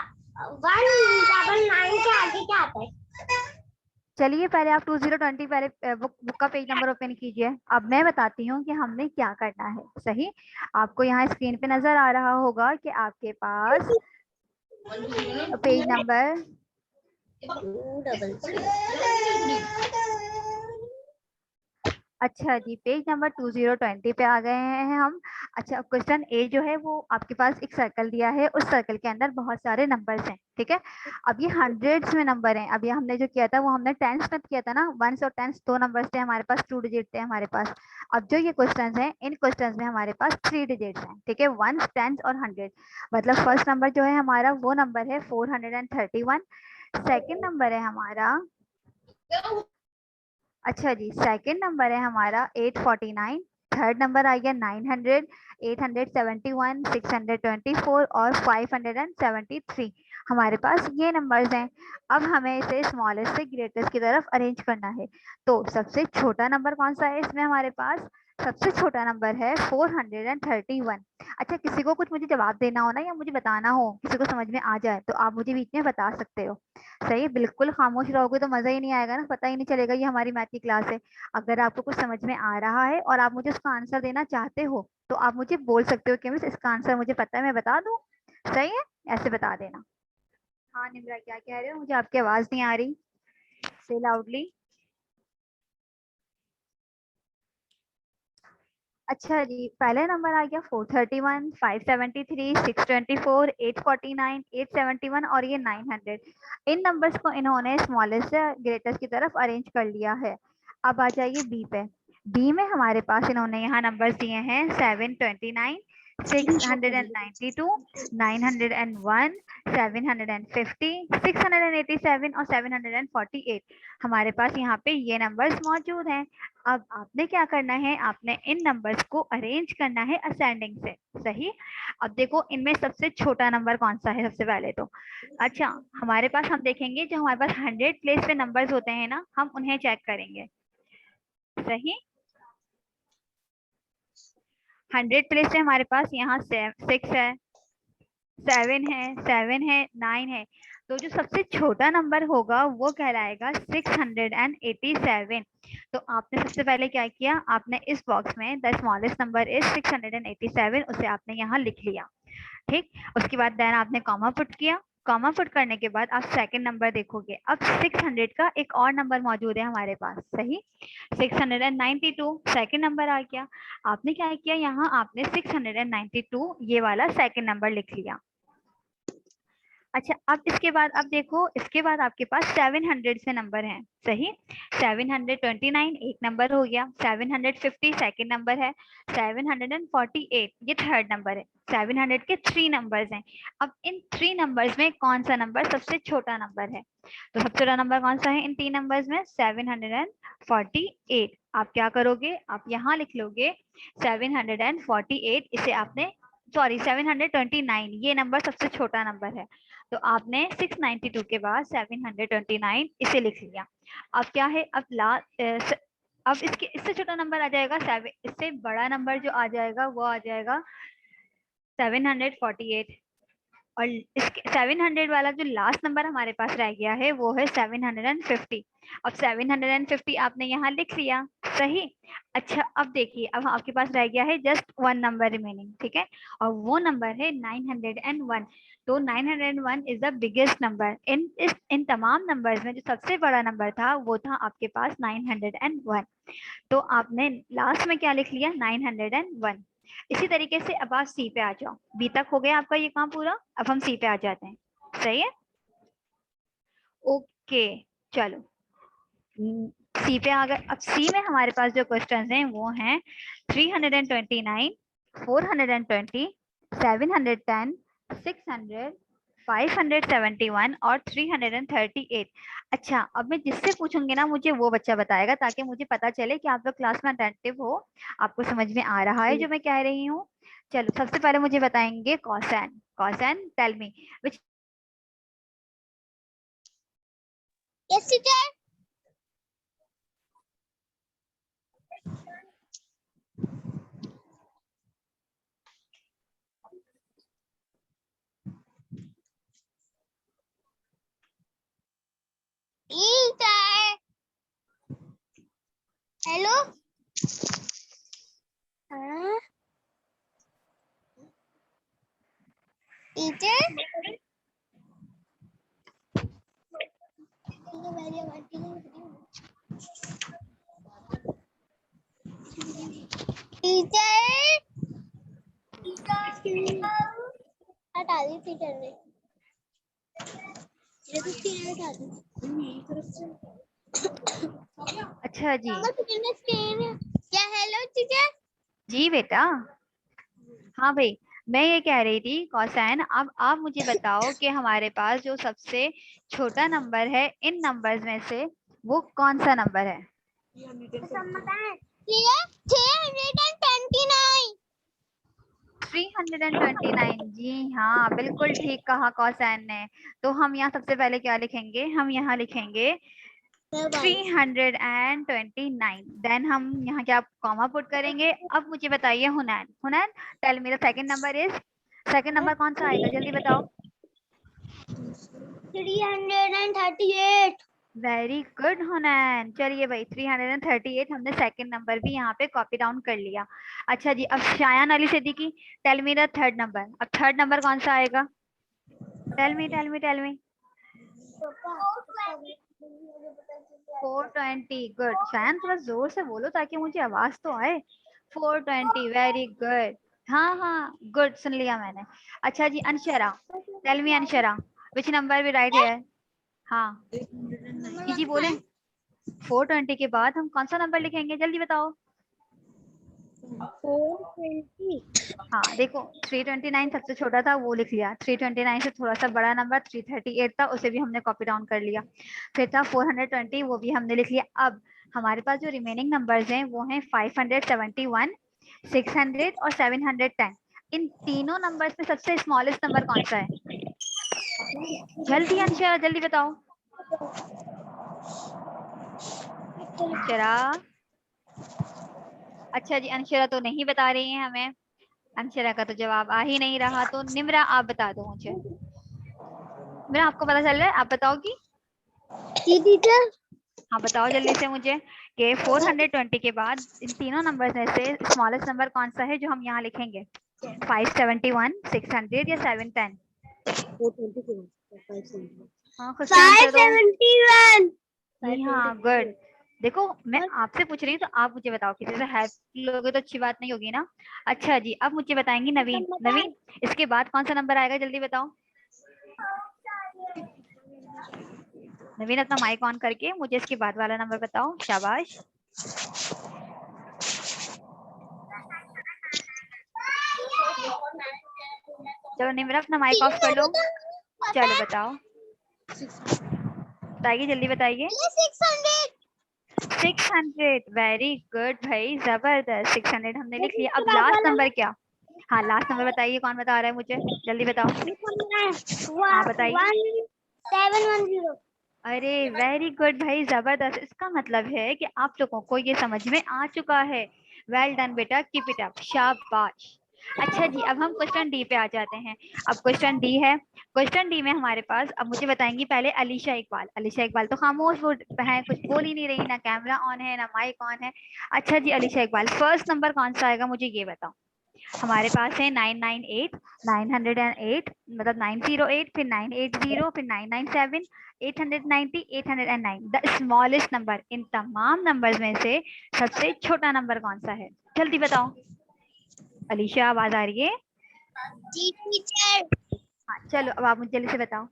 199 के आगे क्या आता है? चलिए पहले आप 2020 पहले बुक का पेज नंबर ओपन कीजिए। अब मैं बताती हूँ कि हमने क्या करना है। सही, आपको यहाँ स्क्रीन पे नजर आ रहा होगा कि आपके पास पेज नंबर अच्छा जी, पेज नंबर 2020 पे आ गए हैं हम। अच्छा, क्वेश्चन ए जो है वो आपके पास एक सर्कल दिया है, उस सर्कल के अंदर बहुत सारे नंबर्स हैं। ठीक है, अब ये हंड्रेड्स में नंबर हैं। अब ये हमने जो किया था वो हमने टेंस में किया था ना, वंस और टेंस दो नंबर्स थे हमारे पास, 2 डिजिट थे हमारे पास। अब जो ये क्वेश्चन है, इन क्वेश्चन में हमारे पास 3 डिजिट्स हैं। ठीक है, वंस, टेंस और 100। मतलब फर्स्ट नंबर जो है हमारा वो नंबर है 431। सेकेंड नंबर है हमारा, अच्छा जी, सेकंड नंबर है हमारा 849। थर्ड नंबर आ गया 900, 871, 624 और 573। हमारे पास ये नंबर्स हैं। अब हमें इसे स्मॉलेस्ट से ग्रेटेस्ट की तरफ अरेंज करना है। तो सबसे छोटा नंबर कौन सा है इसमें? हमारे पास सबसे छोटा नंबर है 431। अच्छा, किसी को कुछ मुझे जवाब देना हो ना, या मुझे बताना हो, किसी को समझ में आ जाए तो आप मुझे बीच में बता सकते हो। सही, बिल्कुल खामोश रहोगे तो मजा ही नहीं आएगा ना, पता ही नहीं चलेगा ये हमारी मैथ की क्लास है। अगर आपको कुछ समझ में आ रहा है और आप मुझे उसका आंसर देना चाहते हो तो आप मुझे बोल सकते हो कि मिस इसका आंसर मुझे पता है, मैं बता दूं। सही है, ऐसे बता देना। हाँ निम्रा, क्या कह रहे हो? मुझे आपकी आवाज नहीं आ रही, से लाउडली। अच्छा जी, पहले नंबर आ गया 431, 573, 624, 849, 871 और ये 900। इन नंबर्स को इन्होंने स्मॉलेस्ट से ग्रेटेस्ट की तरफ अरेंज कर लिया है। अब आ जाइए बी पे। बी में हमारे पास इन्होंने यहाँ नंबर्स दिए हैं 729, 692, 901, 750, 687 और 748। हमारे पास यहाँ पे ये नंबर्स मौजूद हैं। अब आपने क्या करना है, आपने इन नंबर्स को अरेंज करना है असेंडिंग से। सही, अब देखो इनमें सबसे छोटा नंबर कौन सा है सबसे पहले तो। अच्छा, हमारे पास हम देखेंगे जो हमारे पास 100 प्लेस पे नंबर्स होते हैं ना, हम उन्हें चेक करेंगे। सही, 100 प्लेस पे हमारे पास यहाँ 6 है, 7 है, 9 है। तो जो सबसे छोटा नंबर होगा वो कहलाएगा 687। तो आपने सबसे पहले क्या किया, आपने इस बॉक्स में द स्मॉलेस्ट नंबर इज 687 उसे आपने यहाँ लिख लिया। ठीक, उसके बाद देन आपने कॉमा पुट किया। कॉमा पुट करने के बाद आप सेकंड नंबर देखोगे। अब 600 का एक और नंबर मौजूद है हमारे पास। सही, 692 सेकंड नंबर आ गया। आपने क्या किया, यहाँ आपने 692 ये वाला सेकंड नंबर लिख लिया। अच्छा, अब इसके बाद अब देखो, इसके बाद आपके पास 700 से नंबर हैं, सही। 729 एक नंबर हो गया, 750 सेकंड नंबर है, 748 ये थर्ड नंबर है, 700 के 3 नंबर्स हैं। अब इन 3 नंबर्स में कौन सा नंबर सबसे छोटा नंबर है? तो सबसे छोटा नंबर कौन सा है इन 3 नंबर्स में? 748। आप क्या करोगे, आप यहाँ लिख लोगे 748, इसे आपने सॉरी 729, ये नंबर सबसे छोटा नंबर है, तो आपने 692 के बाद 729 इसे लिख लिया। अब क्या है, अब इसके इससे छोटा नंबर आ जाएगा 7, इससे बड़ा नंबर जो आ जाएगा वो आ जाएगा 748, और इसके 700 वाला जो लास्ट नंबर हमारे पास रह गया है वो है 750। अब 750 आपने यहाँ लिख लिया, सही। अच्छा, अब देखिए, अब आपके पास रह गया है जस्ट 1 नंबर रिमेनिंग, ठीक है, और वो नंबर है 901। तो 901 is the biggest number in तमाम नंबर्स में। जो सबसे बड़ा नंबर था वो था आपके पास 901। तो आपने लास्ट में क्या लिख लिया? 901। इसी तरीके से अब आप सी पे आ जाओ। बी तक हो गया आपका ये काम पूरा, अब हम सी पे आ जाते हैं, सही है। ओके, चलो सी पे आ गए। अब सी में हमारे पास जो क्वेश्चंस हैं वो हैं 329, 420, 710, 600, 571 और 338। अच्छा, अब मैं जिससे पूछूंगी ना मुझे वो बच्चा बताएगा, ताकि मुझे पता चले कि आप लोग क्लास में अटेंटिव हो, आपको समझ में आ रहा है जो मैं कह रही हूँ। चलो, सबसे पहले मुझे बताएंगे कॉसेन। कॉसेन, tell me which. Yes teacher. Teacher hello. हाँ टीचर। टीचर हटा दी टीचर ने। अच्छा जी, क्या हेलो टीचर। जी बेटा। हाँ भाई, मैं ये कह रही थी कौसैन, अब आप मुझे बताओ कि हमारे पास जो सबसे छोटा नंबर है इन नंबर्स में से वो कौन सा नंबर है? 329। जी हाँ, बिल्कुल ठीक कहा कौसैन ने। तो हम यहाँ सबसे पहले क्या लिखेंगे? हम यहाँ लिखेंगे 329। देन हम यहाँ क्या कॉमा पुट करेंगे? अब मुझे बताइए हुनैन, हुनैन टेल मेरा सेकंड नंबर सेकंड नंबर कौन सा आएगा, जल्दी बताओ। 338। Very good Hunain. चलिए भाई, 338 हमने सेकंड नंबर भी यहाँ पे कॉपी डाउन कर लिया। अच्छा जी, अब Shayan Ali Siddiqui, tell me the third number. अब थर्ड नंबर कौन सा आएगा? Tell me tell me tell me. 420। Good Shayan, थोड़ा जोर से बोलो ताकि मुझे आवाज तो आए। 420, वेरी गुड। हाँ हाँ, गुड, सुन लिया मैंने। अच्छा जी, Anshara, tell me Anshara which number we write here. हाँ जी जी बोले। 420 के बाद हम कौन सा नंबर लिखेंगे, जल्दी बताओ। 420। हाँ देखो, 329 सबसे छोटा था वो लिख लिया, 329 से थोड़ा सा बड़ा नंबर 338 था, उसे भी हमने कॉपी डाउन कर लिया। फिर था 420, वो भी हमने लिख लिया। अब हमारे पास जो रिमेनिंग नंबर्स हैं वो हैं 571, 600 और 710। इन तीनों नंबर्स में सबसे स्मॉलेस्ट नंबर कौन सा है? जल्दी अंशरा, जल्दी बताओ। अंशरा, अच्छा जी, अंशरा तो नहीं बता रही है हमें। अंशरा का तो जवाब आ ही नहीं रहा, तो निम्रा आप बता दो मुझे। निम्रा, आपको पता चल रहा है, आप बताओगी? टीचर हाँ बताओ जल्दी से मुझे कि 420 के बाद इन तीनों नंबर्स में से स्मॉलेस्ट नंबर कौन सा है जो हम यहाँ लिखेंगे? 571, 600 या 710? हाँ, खुद से आंसर दो। 571। जी हाँ, गुड। देखो, मैं आपसे पूछ रही हूँ तो आप मुझे बताओ, किसी से हेल्प लोगे तो अच्छी बात नहीं होगी ना। अच्छा जी, अब मुझे बताएंगी नवीन। नवीन, इसके बाद कौन सा नंबर आएगा, जल्दी बताओ। नवीन अपना माइक ऑन करके मुझे इसके बाद वाला नंबर बताओ। शाबाश। चलो नवीन अपना माइक ऑफ कर लो। चलो बताओ, बताइए जल्दी बताइए। 600। वेरी गुड भाई, जबरदस्त। 600 हमने लिख लिया। अब लास्ट नंबर क्या? हाँ लास्ट नंबर बताइए, कौन बता रहा है मुझे, जल्दी बताओ। हाँ बताइए। 710। अरे वेरी गुड भाई, जबरदस्त। इसका मतलब है कि आप लोगों को ये समझ में आ चुका है। वेल डन बेटा, कीप इट अप, शाबाश। अच्छा जी, अब हम क्वेश्चन डी पे आ जाते हैं। अब क्वेश्चन डी है। क्वेश्चन डी में हमारे पास, अब मुझे बताएंगी पहले अलीशा इकबाल। अलीशा इकबाल तो खामोश है, कुछ बोल ही नहीं रही, ना कैमरा ऑन है ना माइक ऑन है। अच्छा जी अलीशा इकबाल, फर्स्ट नंबर कौन सा आएगा मुझे ये बताओ। हमारे पास है 998, 908, मतलब 908, फिर 980, फिर 997, 890, 809। द स्मॉलेस्ट नंबर, इन तमाम नंबर्स में से सबसे छोटा नंबर कौन सा है? जल्दी बताओ। अलीशा आवाज आ रही है? जी टीचर। हाँ चलो, अब आप मुझे जल्दी से बताओ।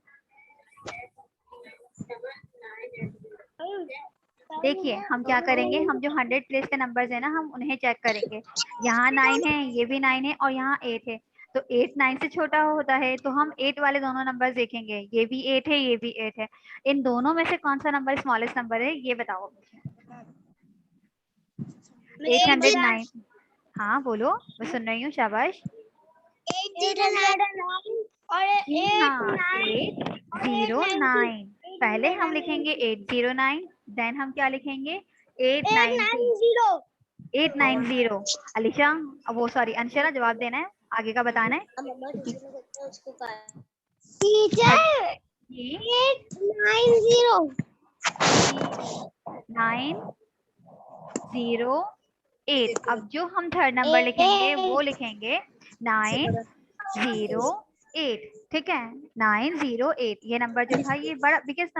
देखिए हम क्या करेंगे, हम जो 100 प्लेस के नंबर्स है ना, हम उन्हें चेक करेंगे। यहाँ 9 है, ये भी 9 है, और यहाँ 8 है। तो 8 9 से छोटा होता है, तो हम 8 वाले दोनों नंबर देखेंगे। ये भी 8 है, ये भी 8 है। इन दोनों में से कौन सा नंबर स्मॉलेस्ट नंबर है, ये बताओ। 809। हाँ बोलो, मैं सुन रही हूँ, शाबाश। 809 और जी हाँ, 809। पहले हम लिखेंगे 809, देन हम क्या लिखेंगे? 890। 890। अलीशा, वो सॉरी अंशरा, जवाब देना है, आगे का बताना है। टीचर जी 890। 908। अब जो हम थर्ड नंबर लिखेंगे वो लिखेंगे 908। ठीक है, 908 ये नंबर जो था, ये बड़ा बिगेस्ट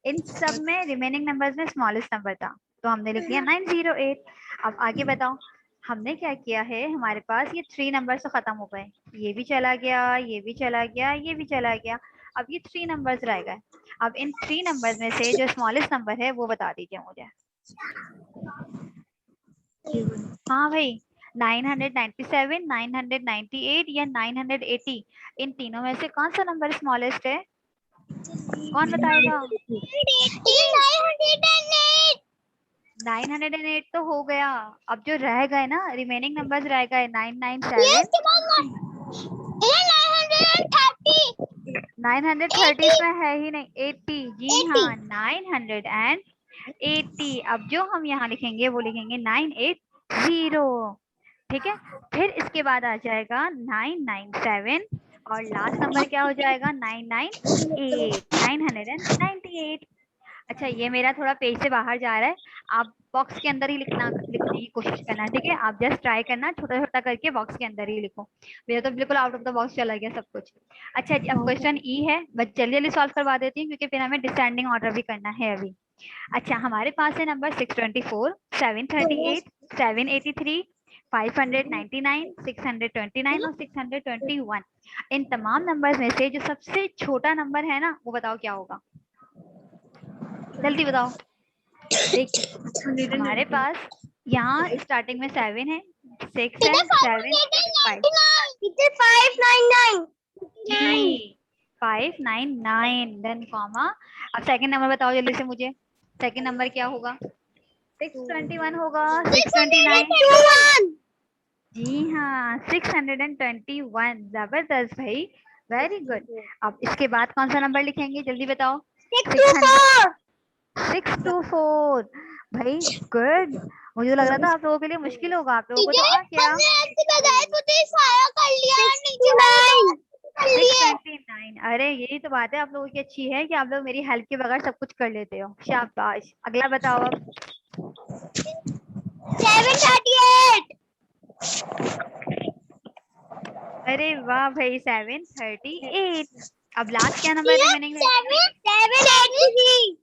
इन सब में रिमेनिंग नंबर्स में स्मॉलेस्ट नंबर था, तो हमने लिख लिया 908। अब आगे बताओ, हमने क्या किया है, हमारे पास ये 3 नंबर तो खत्म हो गए। ये भी चला गया, ये भी चला गया, ये भी चला गया। अब ये 3 नंबर्स रह गए। अब इन 3 नंबर्स में से जो स्मॉलेस्ट नंबर है वो बता दीजिए मुझे। हाँ भाई, 997, 998 या 980, इन तीनों में से कौन सा नंबर स्मॉलेस्ट है? कौन बताएगा? 908 तो हो गया। अब जो रह गए ना, रिमेनिंग नंबर्स रह गए 997। 930 इसमें है ही नहीं। 80, जी हाँ 980। अब जो हम यहाँ लिखेंगे वो लिखेंगे 980। ठीक है, फिर इसके बाद आ जाएगा 997, और लास्ट नंबर क्या हो जाएगा? 998, 998। अच्छा, ये मेरा थोड़ा पेज से बाहर जा रहा है, आप बॉक्स के अंदर ही लिखने की कोशिश करना, ठीक है? आप जस्ट ट्राई करना, छोटा छोटा करके बॉक्स के अंदर ही लिखो। मेरा तो बिल्कुल आउट ऑफ द बॉक्स चला गया सब कुछ। अच्छा जी, अब क्वेश्चन ई है, बस जल्दी जल्दी सॉल्व करवा देती हूँ, क्योंकि फिर हमें डिसेंडिंग ऑर्डर भी करना है अभी। अच्छा, हमारे पास है नंबर 624, 738, 783, 599, 629 और 621। इन तमाम नंबर्स में से जो सबसे छोटा नंबर है ना, वो बताओ क्या होगा? जल्दी बताओ। देखिए हमारे पास यहाँ स्टार्टिंग में 7 है, 6 है, 7, 5। 599। जी 599, देन कॉमा। अब सेकंड नंबर बताओ जल्दी से मुझे, सेकंड नंबर क्या होगा? 621 होगा, 629। जी हाँ 621। जबरदस्त भाई, वेरी गुड। अब इसके बाद कौन सा नंबर लिखेंगे, जल्दी बताओ। 624। भाई गुड, मुझे तो लग रहा था आप लोगों के लिए मुश्किल होगा, आप लोगों को तो आ गया। 629। अरे यही तो बात है आप लोगों की अच्छी है, कि आप लोग मेरी हेल्प के बगैर सब कुछ कर लेते हो, शाबाश। अगला बताओ अब। 738। अरे वाह भाई, 738। अब लास्ट क्या नंबर रिमेनिंग है? 783।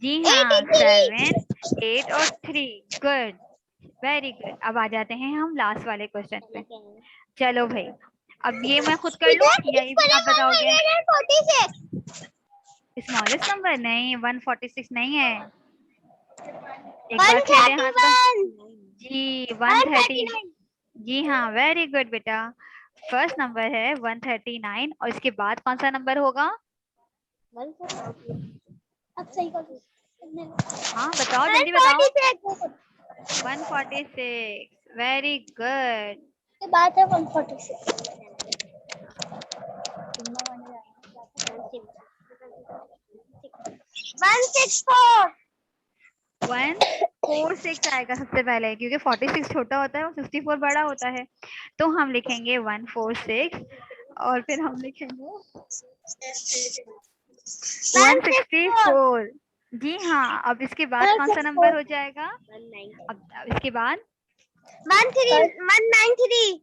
जी हाँ 7, 8 और 3। Good, very good. अब आ जाते हैं हम लास्ट वाले क्वेश्चन पे। चलो भाई, अब ये मैं खुद कर लूं या ये भी आप बताओगे? 46। स्मॉलेस्ट नंबर नहीं, 146 नहीं है। एक बार खेले हाथ तो 131 जी 130। जी हाँ, वेरी गुड बेटा। फर्स्ट नंबर है 139 और इसके बाद कौन सा नंबर होगा? अब सही कर। हाँ बताओ, जल्दी बताओ। 146। Very good. के बाद है 146। 164 146 आएगा सबसे पहले, क्योंकि 46 छोटा होता है और 64 बड़ा होता है। तो हम लिखेंगे 146 और फिर हम लिखेंगे 164। जी हाँ, अब इसके बाद कौन सा नंबर हो जाएगा? अब इसके बाद 193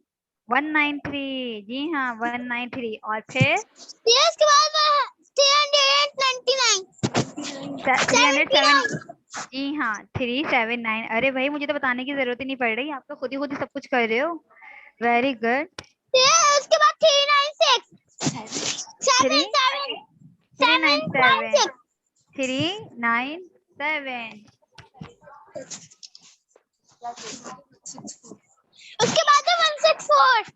193। जी हाँ 193 और फिर इसके बाद 399 307। जी हाँ 379। अरे भाई, मुझे तो बताने की जरूरत ही नहीं पड़ रही, आप तो खुद ही सब कुछ कर रहे हो। Very good. उसके बाद 396 397 397। उसके बाद है 164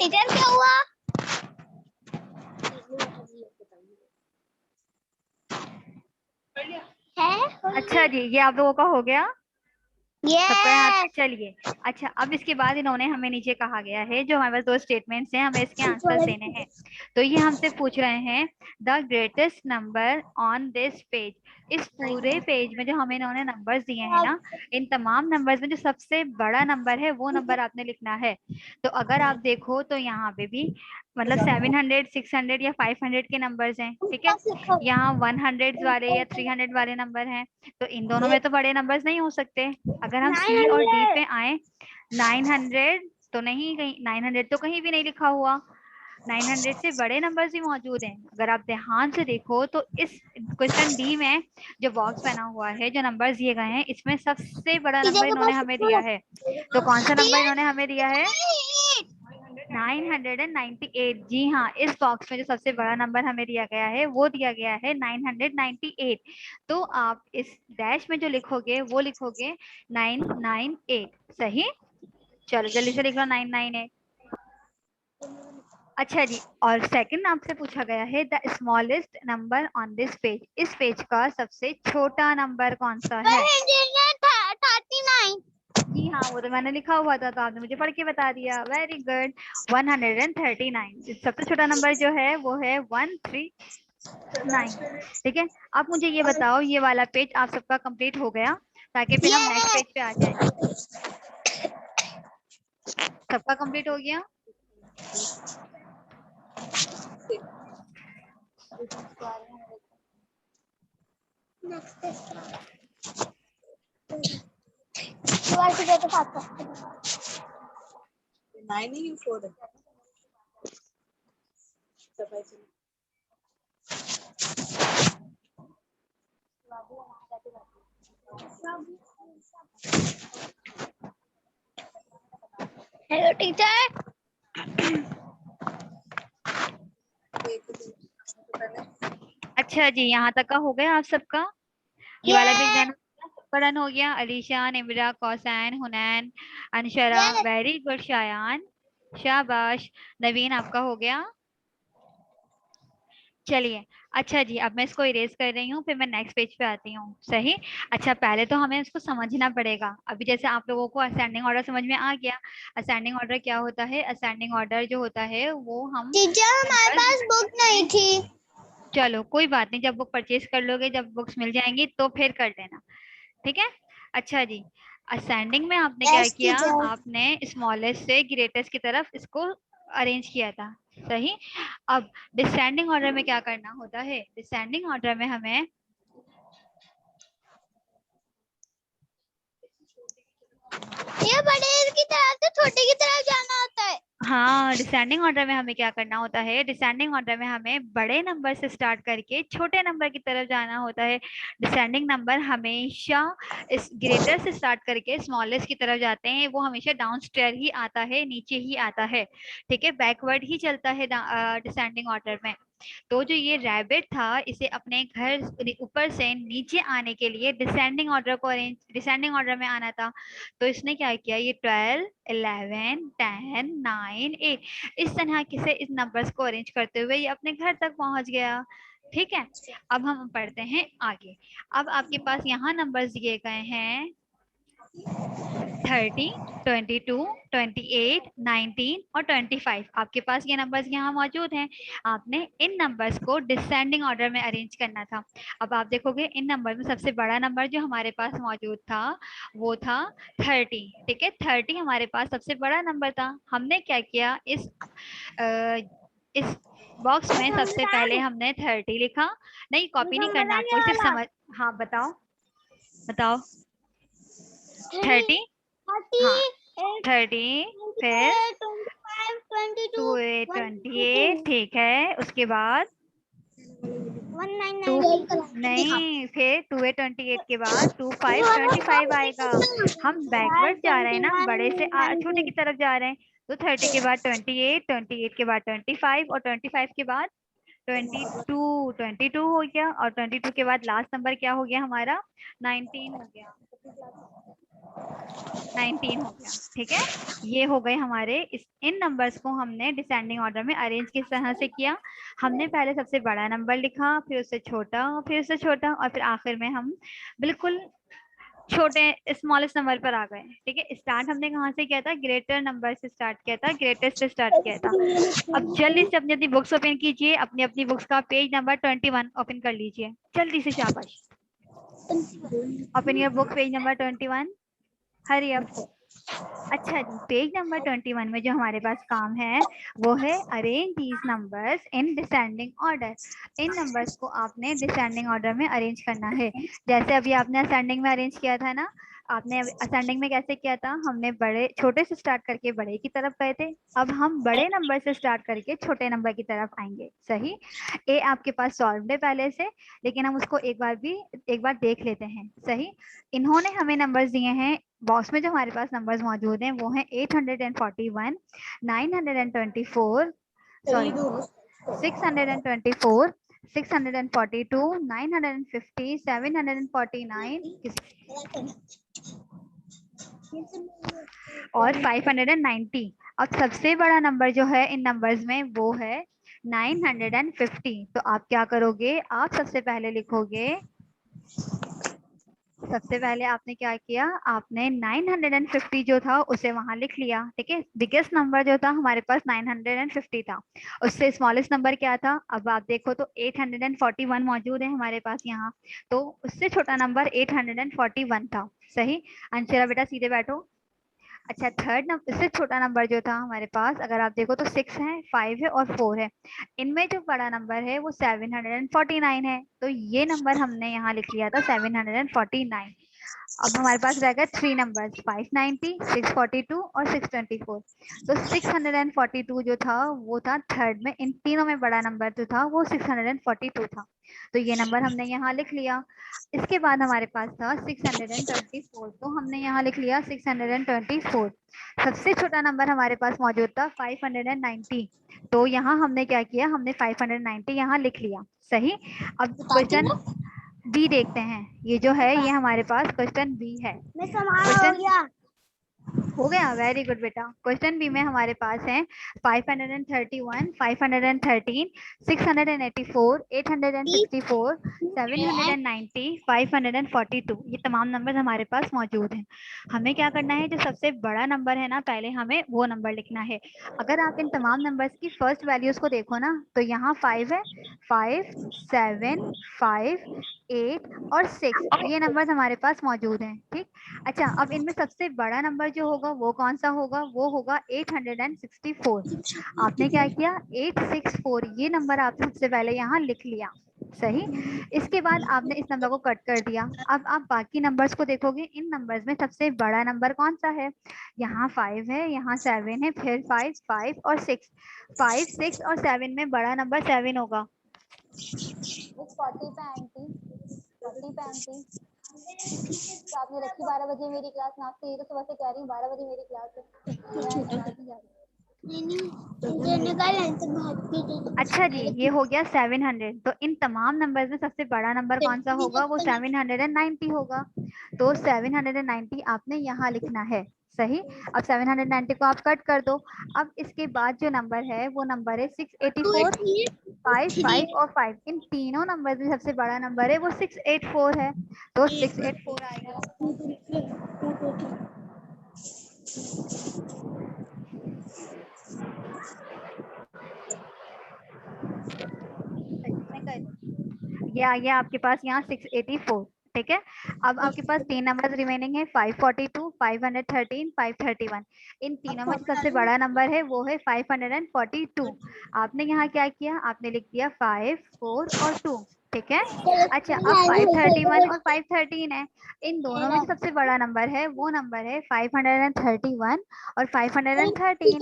इधर क्या हुआ? है अच्छा जी, ये आप लोगों का हो गया सबका यहाँ पे। यस चलिए, अच्छा अब इसके बाद इन्होंने हमें नीचे कहा गया है, जो हमारे पास दो स्टेटमेंट्स हैं, हमें इसके आंसर देने हैं। तो ये हमसे पूछ रहे हैं the greatest number on this page. इस पूरे पेज में जो हमें इन्होंने नंबर्स दिए हैं ना, इन तमाम नंबर्स में जो सबसे बड़ा नंबर है वो नंबर आपने लिखना है। तो अगर आप देखो तो यहाँ पे भी मतलब 700, 600 या 500 के नंबर्स हैं, ठीक है। यहाँ 100 वाले या 300 वाले नंबर हैं, तो इन दोनों में तो बड़े नंबर्स नहीं हो सकते। अगर हम सी और डी पे आए, 900 तो नहीं, कहीं 900 तो कहीं भी नहीं लिखा हुआ। 900 से बड़े नंबर्स भी मौजूद हैं। अगर आप ध्यान से देखो तो इस क्वेश्चन डी में जो बॉक्स बना हुआ है, जो नंबर्स दिए गए हैं, इसमें सबसे बड़ा नंबर इन्होंने हमें दिया है। तो कौन सा नंबर इन्होंने हमें दिया है? 998। जी हाँ, इस बॉक्स में जो सबसे बड़ा नंबर हमें दिया गया है वो दिया गया है 998। तो आप इस डैश में जो लिखोगे वो लिखोगे 998। सही। चलो जल्दी से लिख लो 998। अच्छा जी, और सेकंड आपसे पूछा गया है the smallest number on this page. इस पेज का सबसे छोटा नंबर कौन सा है? 139 जी हाँ, वो तो मैंने लिखा हुआ था, तो आपने मुझे पढ़ के बता दिया। Very good. 139। सबसे छोटा नंबर जो है वो है 139। ठीक है। अब मुझे ये बताओ, ये वाला पेज आप सबका कंप्लीट हो गया, ताकि फिर हम नेक्स्ट पेज पे आ जाएं। सबका कंप्लीट हो गया? Hello teacher. अच्छा जी, यहाँ तक का हो गया आप सबका? ये वाला पेज डन डन हो गया। अलीशा, निमरा, कौसैन, हुनैन, अनशरा। वेरी गुड शायान, शाबाश। नवीन, आपका हो गया? चलिए, अच्छा जी, अब मैं इसको इरेज कर रही हूँ, फिर मैं नेक्स्ट पेज पे आती हूँ। सही। अच्छा, पहले तो हमें इसको समझना पड़ेगा। अभी जैसे आप लोगों को असेंडिंग ऑर्डर समझ में आ गया। असेंडिंग ऑर्डर क्या होता है? असेंडिंग ऑर्डर जो होता है वो हम टीचर हमारे पास बुक नहीं थी। चलो कोई बात नहीं, जब बुक परचेज कर लोगे, जब बुक्स मिल जाएंगी तो फिर कर लेना। ठीक है। अच्छा जी, असेंडिंग में आपने क्या Yes, किया? teacher. आपने स्मॉलेस्ट से ग्रेटेस्ट की तरफ इसको अरेंज किया था। सही। अब डिसेंडिंग ऑर्डर में क्या करना होता है? डिसेंडिंग ऑर्डर में हमें ये बड़े की तरफ से छोटे की तरफ जाना होता है। हाँ, डिसेंडिंग ऑर्डर में हमें क्या करना होता है, डिसेंडिंग ऑर्डर में हमें बड़े नंबर से स्टार्ट करके छोटे नंबर की तरफ जाना होता है। डिसेंडिंग नंबर हमेशा इस ग्रेटर से स्टार्ट करके स्मॉलेस्ट की तरफ जाते हैं, वो हमेशा डाउन स्टेयर ही आता है, नीचे ही आता है, ठीक है, बैकवर्ड ही चलता है डिसेंडिंग ऑर्डर में। तो जो ये रैबिट था, इसे अपने घर ऊपर से नीचे आने के लिए डिसेंडिंग ऑर्डर को डिसेंडिंग ऑर्डर में आना था। तो इसने क्या किया, ये 12, 11, 10, 9, 8 इस तरह से इस नंबर्स को अरेंज करते हुए ये अपने घर तक पहुंच गया। ठीक है, अब हम पढ़ते हैं आगे। अब आपके पास यहाँ नंबर्स दिए गए हैं 30, 22, 28, 19 और 25। आपके पास ये नंबर्स यहाँ मौजूद हैं। आपने इन नंबर्स को डिसेंडिंग ऑर्डर में अरेंज करना था। अब आप देखोगे इन नंबर में सबसे बड़ा नंबर जो हमारे पास मौजूद था वो था 30। ठीक है, 30 हमारे पास सबसे बड़ा नंबर था। हमने क्या किया, इस बॉक्स में सबसे पहले हमने 30 लिखा। नहीं, कॉपी नहीं करना आपको, सिर्फ समझ। हाँ बताओ बताओ। 30, हाँ 30, फिर 28, ठीक है, उसके बाद 2 नहीं, फिर 28 के बाद 25 आएगा। हम बैकवर्ड जा रहे हैं ना, बड़े से छोटे की तरफ जा रहे हैं। तो 30 के बाद 28, 28 के बाद 25 और 25 के बाद 22 हो गया, और 22 के बाद लास्ट नंबर क्या हो गया हमारा, 19 हो गया। 19 हो गया। ठीक है, ये हो गए हमारे इन नंबर्स को हमने डिसेंडिंग ऑर्डर में अरेंज किस तरह से किया। हमने पहले सबसे बड़ा नंबर लिखा, फिर उससे छोटा, फिर उससे छोटा, और फिर आखिर में हम बिल्कुल छोटे स्मॉलेस्ट नंबर पर आ गए। ठीक है, स्टार्ट हमने कहाँ से किया था, ग्रेटर नंबर से स्टार्ट किया था, ग्रेटेस्ट से स्टार्ट किया था। अब जल्दी से अपनी अपनी बुक्स ओपन कीजिए, अपनी अपनी बुक्स का पेज नंबर 21 ओपन कर लीजिए जल्दी से, शाबाश। Open your book, page number 21, hurry up. अच्छा जी, पेज नंबर 21 में जो हमारे पास काम है वो है arrange these numbers in descending order. In numbers को आपने डिसेंडिंग ऑर्डर में अरेंज करना है। जैसे अभी आपने असेंडिंग में अरेंज किया था ना, आपने असेंडिंग में कैसे किया था, हमने बड़े छोटे से स्टार्ट करके बड़े की तरफ गए थे। अब हम बड़े नंबर से स्टार्ट करके छोटे नंबर की तरफ आएंगे। सही, ए आपके पास सॉल्व है पहले से, लेकिन हम उसको एक बार देख लेते हैं। सही, इन्होंने हमें नंबर्स दिए हैं, बॉक्स में जो हमारे पास नंबर्स मौजूद हैं वो हैं 841, 924, सॉरी 624, 642, 950, 749 और 590। अब सबसे बड़ा नंबर जो है इन नंबर्स में वो है 950। तो आप क्या करोगे, आप सबसे पहले लिखोगे, सबसे पहले आपने क्या किया, आपने 950 जो था उसे वहां लिख लिया। ठीक है, बिगेस्ट नंबर जो था हमारे पास 950 था, उससे स्मॉलेस्ट नंबर क्या था, अब आप देखो तो 841 मौजूद है हमारे पास यहाँ, तो उससे छोटा नंबर 841 था। सही, अंशरा बेटा सीधे बैठो। अच्छा, थर्ड नंबर, इससे छोटा नंबर जो था हमारे पास, अगर आप देखो तो 6 है, 5 है और 4 है। इनमें जो बड़ा नंबर है वो 749 है, तो ये नंबर हमने यहाँ लिख लिया था 749। अब हमारे पास रह गए 3 नंबर, 590, 642 और 624। तो 642 जो था वो था थर्ड में, इन तीनों में बड़ा नंबर जो था वो 642 था, तो ये नंबर हमने यहाँ लिख लिया। इसके बाद हमारे पास था 624, तो हमने यहाँ लिख लिया 624। सबसे छोटा नंबर हमारे पास मौजूद था 590, तो यहाँ हमने क्या किया, हमने 590 यहाँ लिख लिया। सही, अब क्वेश्चन बी देखते हैं। ये जो है ये हमारे पास क्वेश्चन बी है। क्वेश्चन हो गया, वेरी गुड बेटा। क्वेश्चन बी में हमारे पास है 531, 513, 684, 864, 790, 542, ये तमाम नंबर हमारे पास मौजूद हैं। हमें क्या करना है, जो सबसे बड़ा नंबर है ना, पहले हमें वो नंबर लिखना है। अगर आप इन तमाम नंबर्स की फर्स्ट वैल्यूज को देखो ना, तो यहाँ 5 है, 5, 7, 5, 8 और 6, ये नंबर हमारे पास मौजूद हैं। ठीक, अच्छा, अब इनमें सबसे बड़ा नंबर जो होगा वो कौन सा होगा, वो होगा 864। आपने क्या किया, 864 ये नंबर आपने सबसे पहले यहाँ लिख लिया। सही। इसके बाद आपने इस नंबर को कट कर दिया। अब आप बाकी नंबर्स को देखोगे, इन नंबर्स में सबसे बड़ा नंबर कौन सा है? यहाँ 5 है, यहाँ 7 है, फिर 5 और 6। 5, 6 और 7 में बड़ा नंबर 7 होगा। 40 पे आंटी, 40 पे आंटी। तो आपने रखी 12 बजे मेरी क्लास में, आपसे ये तो सुबह से कह रही हूँ 12 बजे मेरी क्लास है। अच्छा जी, ये हो गया 700। तो इन तमाम नंबर्स में सबसे बड़ा नंबर कौन सा होगा? वो 790 होगा। तो 790 आपने यहाँ लिखना है। सही। अब 790 को आप कट कर दो। अब इसके बाद जो नंबर है वो नंबर है 684। 5, 5 और 5, इन तीनों नंबर में सबसे बड़ा नंबर है वो 684 है। तो 684 आएगा। ये आ गया आपके पास यहाँ 684। ठीक है। अब आपके पास 3 नंबर रिमेनिंग है, 542, 513, 531। इन तीनों में सबसे बड़ा नंबर है वो है 542। आपने यहाँ क्या किया? आपने लिख दिया 5, 4 और 2। ठीक है। अच्छा, अब 531 और 513 है। इन दोनों में सबसे बड़ा नंबर है वो नंबर है 531 और 513। सही।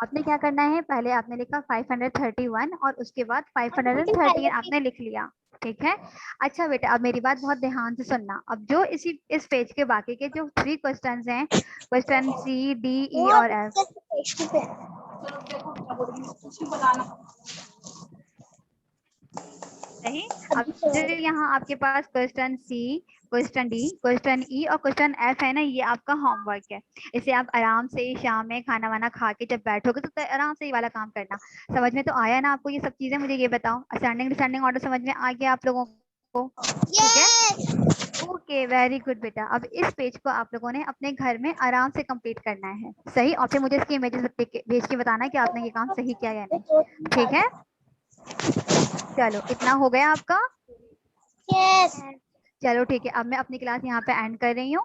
आपने क्या करना है? पहले आपने लिखा 531 और उसके बाद 513 आपने लिख लिया। ठीक है। अच्छा बेटा, अब मेरी बात बहुत ध्यान से सुनना। अब जो इस पेज के बाकी के जो 3 क्वेश्चंस हैं, क्वेश्चन सी, डी, ई और एफ। सही। अब जो यहाँ आपके पास क्वेश्चन सी, क्वेश्चन डी, क्वेश्चन ई और क्वेश्चन एफ है ना, ये आपका होमवर्क है। इसे आप आराम से शाम में खाना वाना खा के जब बैठोगे तो आराम से ये वाला काम करना। समझ में तो आया ना आपको ये सब चीजें? मुझे ये बताओ, असेंडिंग डिसेंडिंग ऑर्डर समझ में आ गया आप लोगों को? ठीक है। ओके, वेरी गुड बेटा। अब इस पेज को आप लोगों ने अपने घर में आराम से कंप्लीट करना है। सही। और फिर मुझे इसकी इमेजेस भेज के बताना है कि आपने ये काम सही किया या नहीं। ठीक है। चलो, इतना हो गया आपका? यस। चलो ठीक है। अब मैं अपनी क्लास यहाँ पे एंड कर रही हूँ।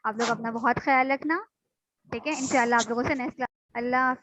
आप लोग अपना बहुत ख्याल रखना। ठीक है। इंशाल्लाह आप लोगों से नेक्स्ट क्लास। अल्लाह हाफिज़।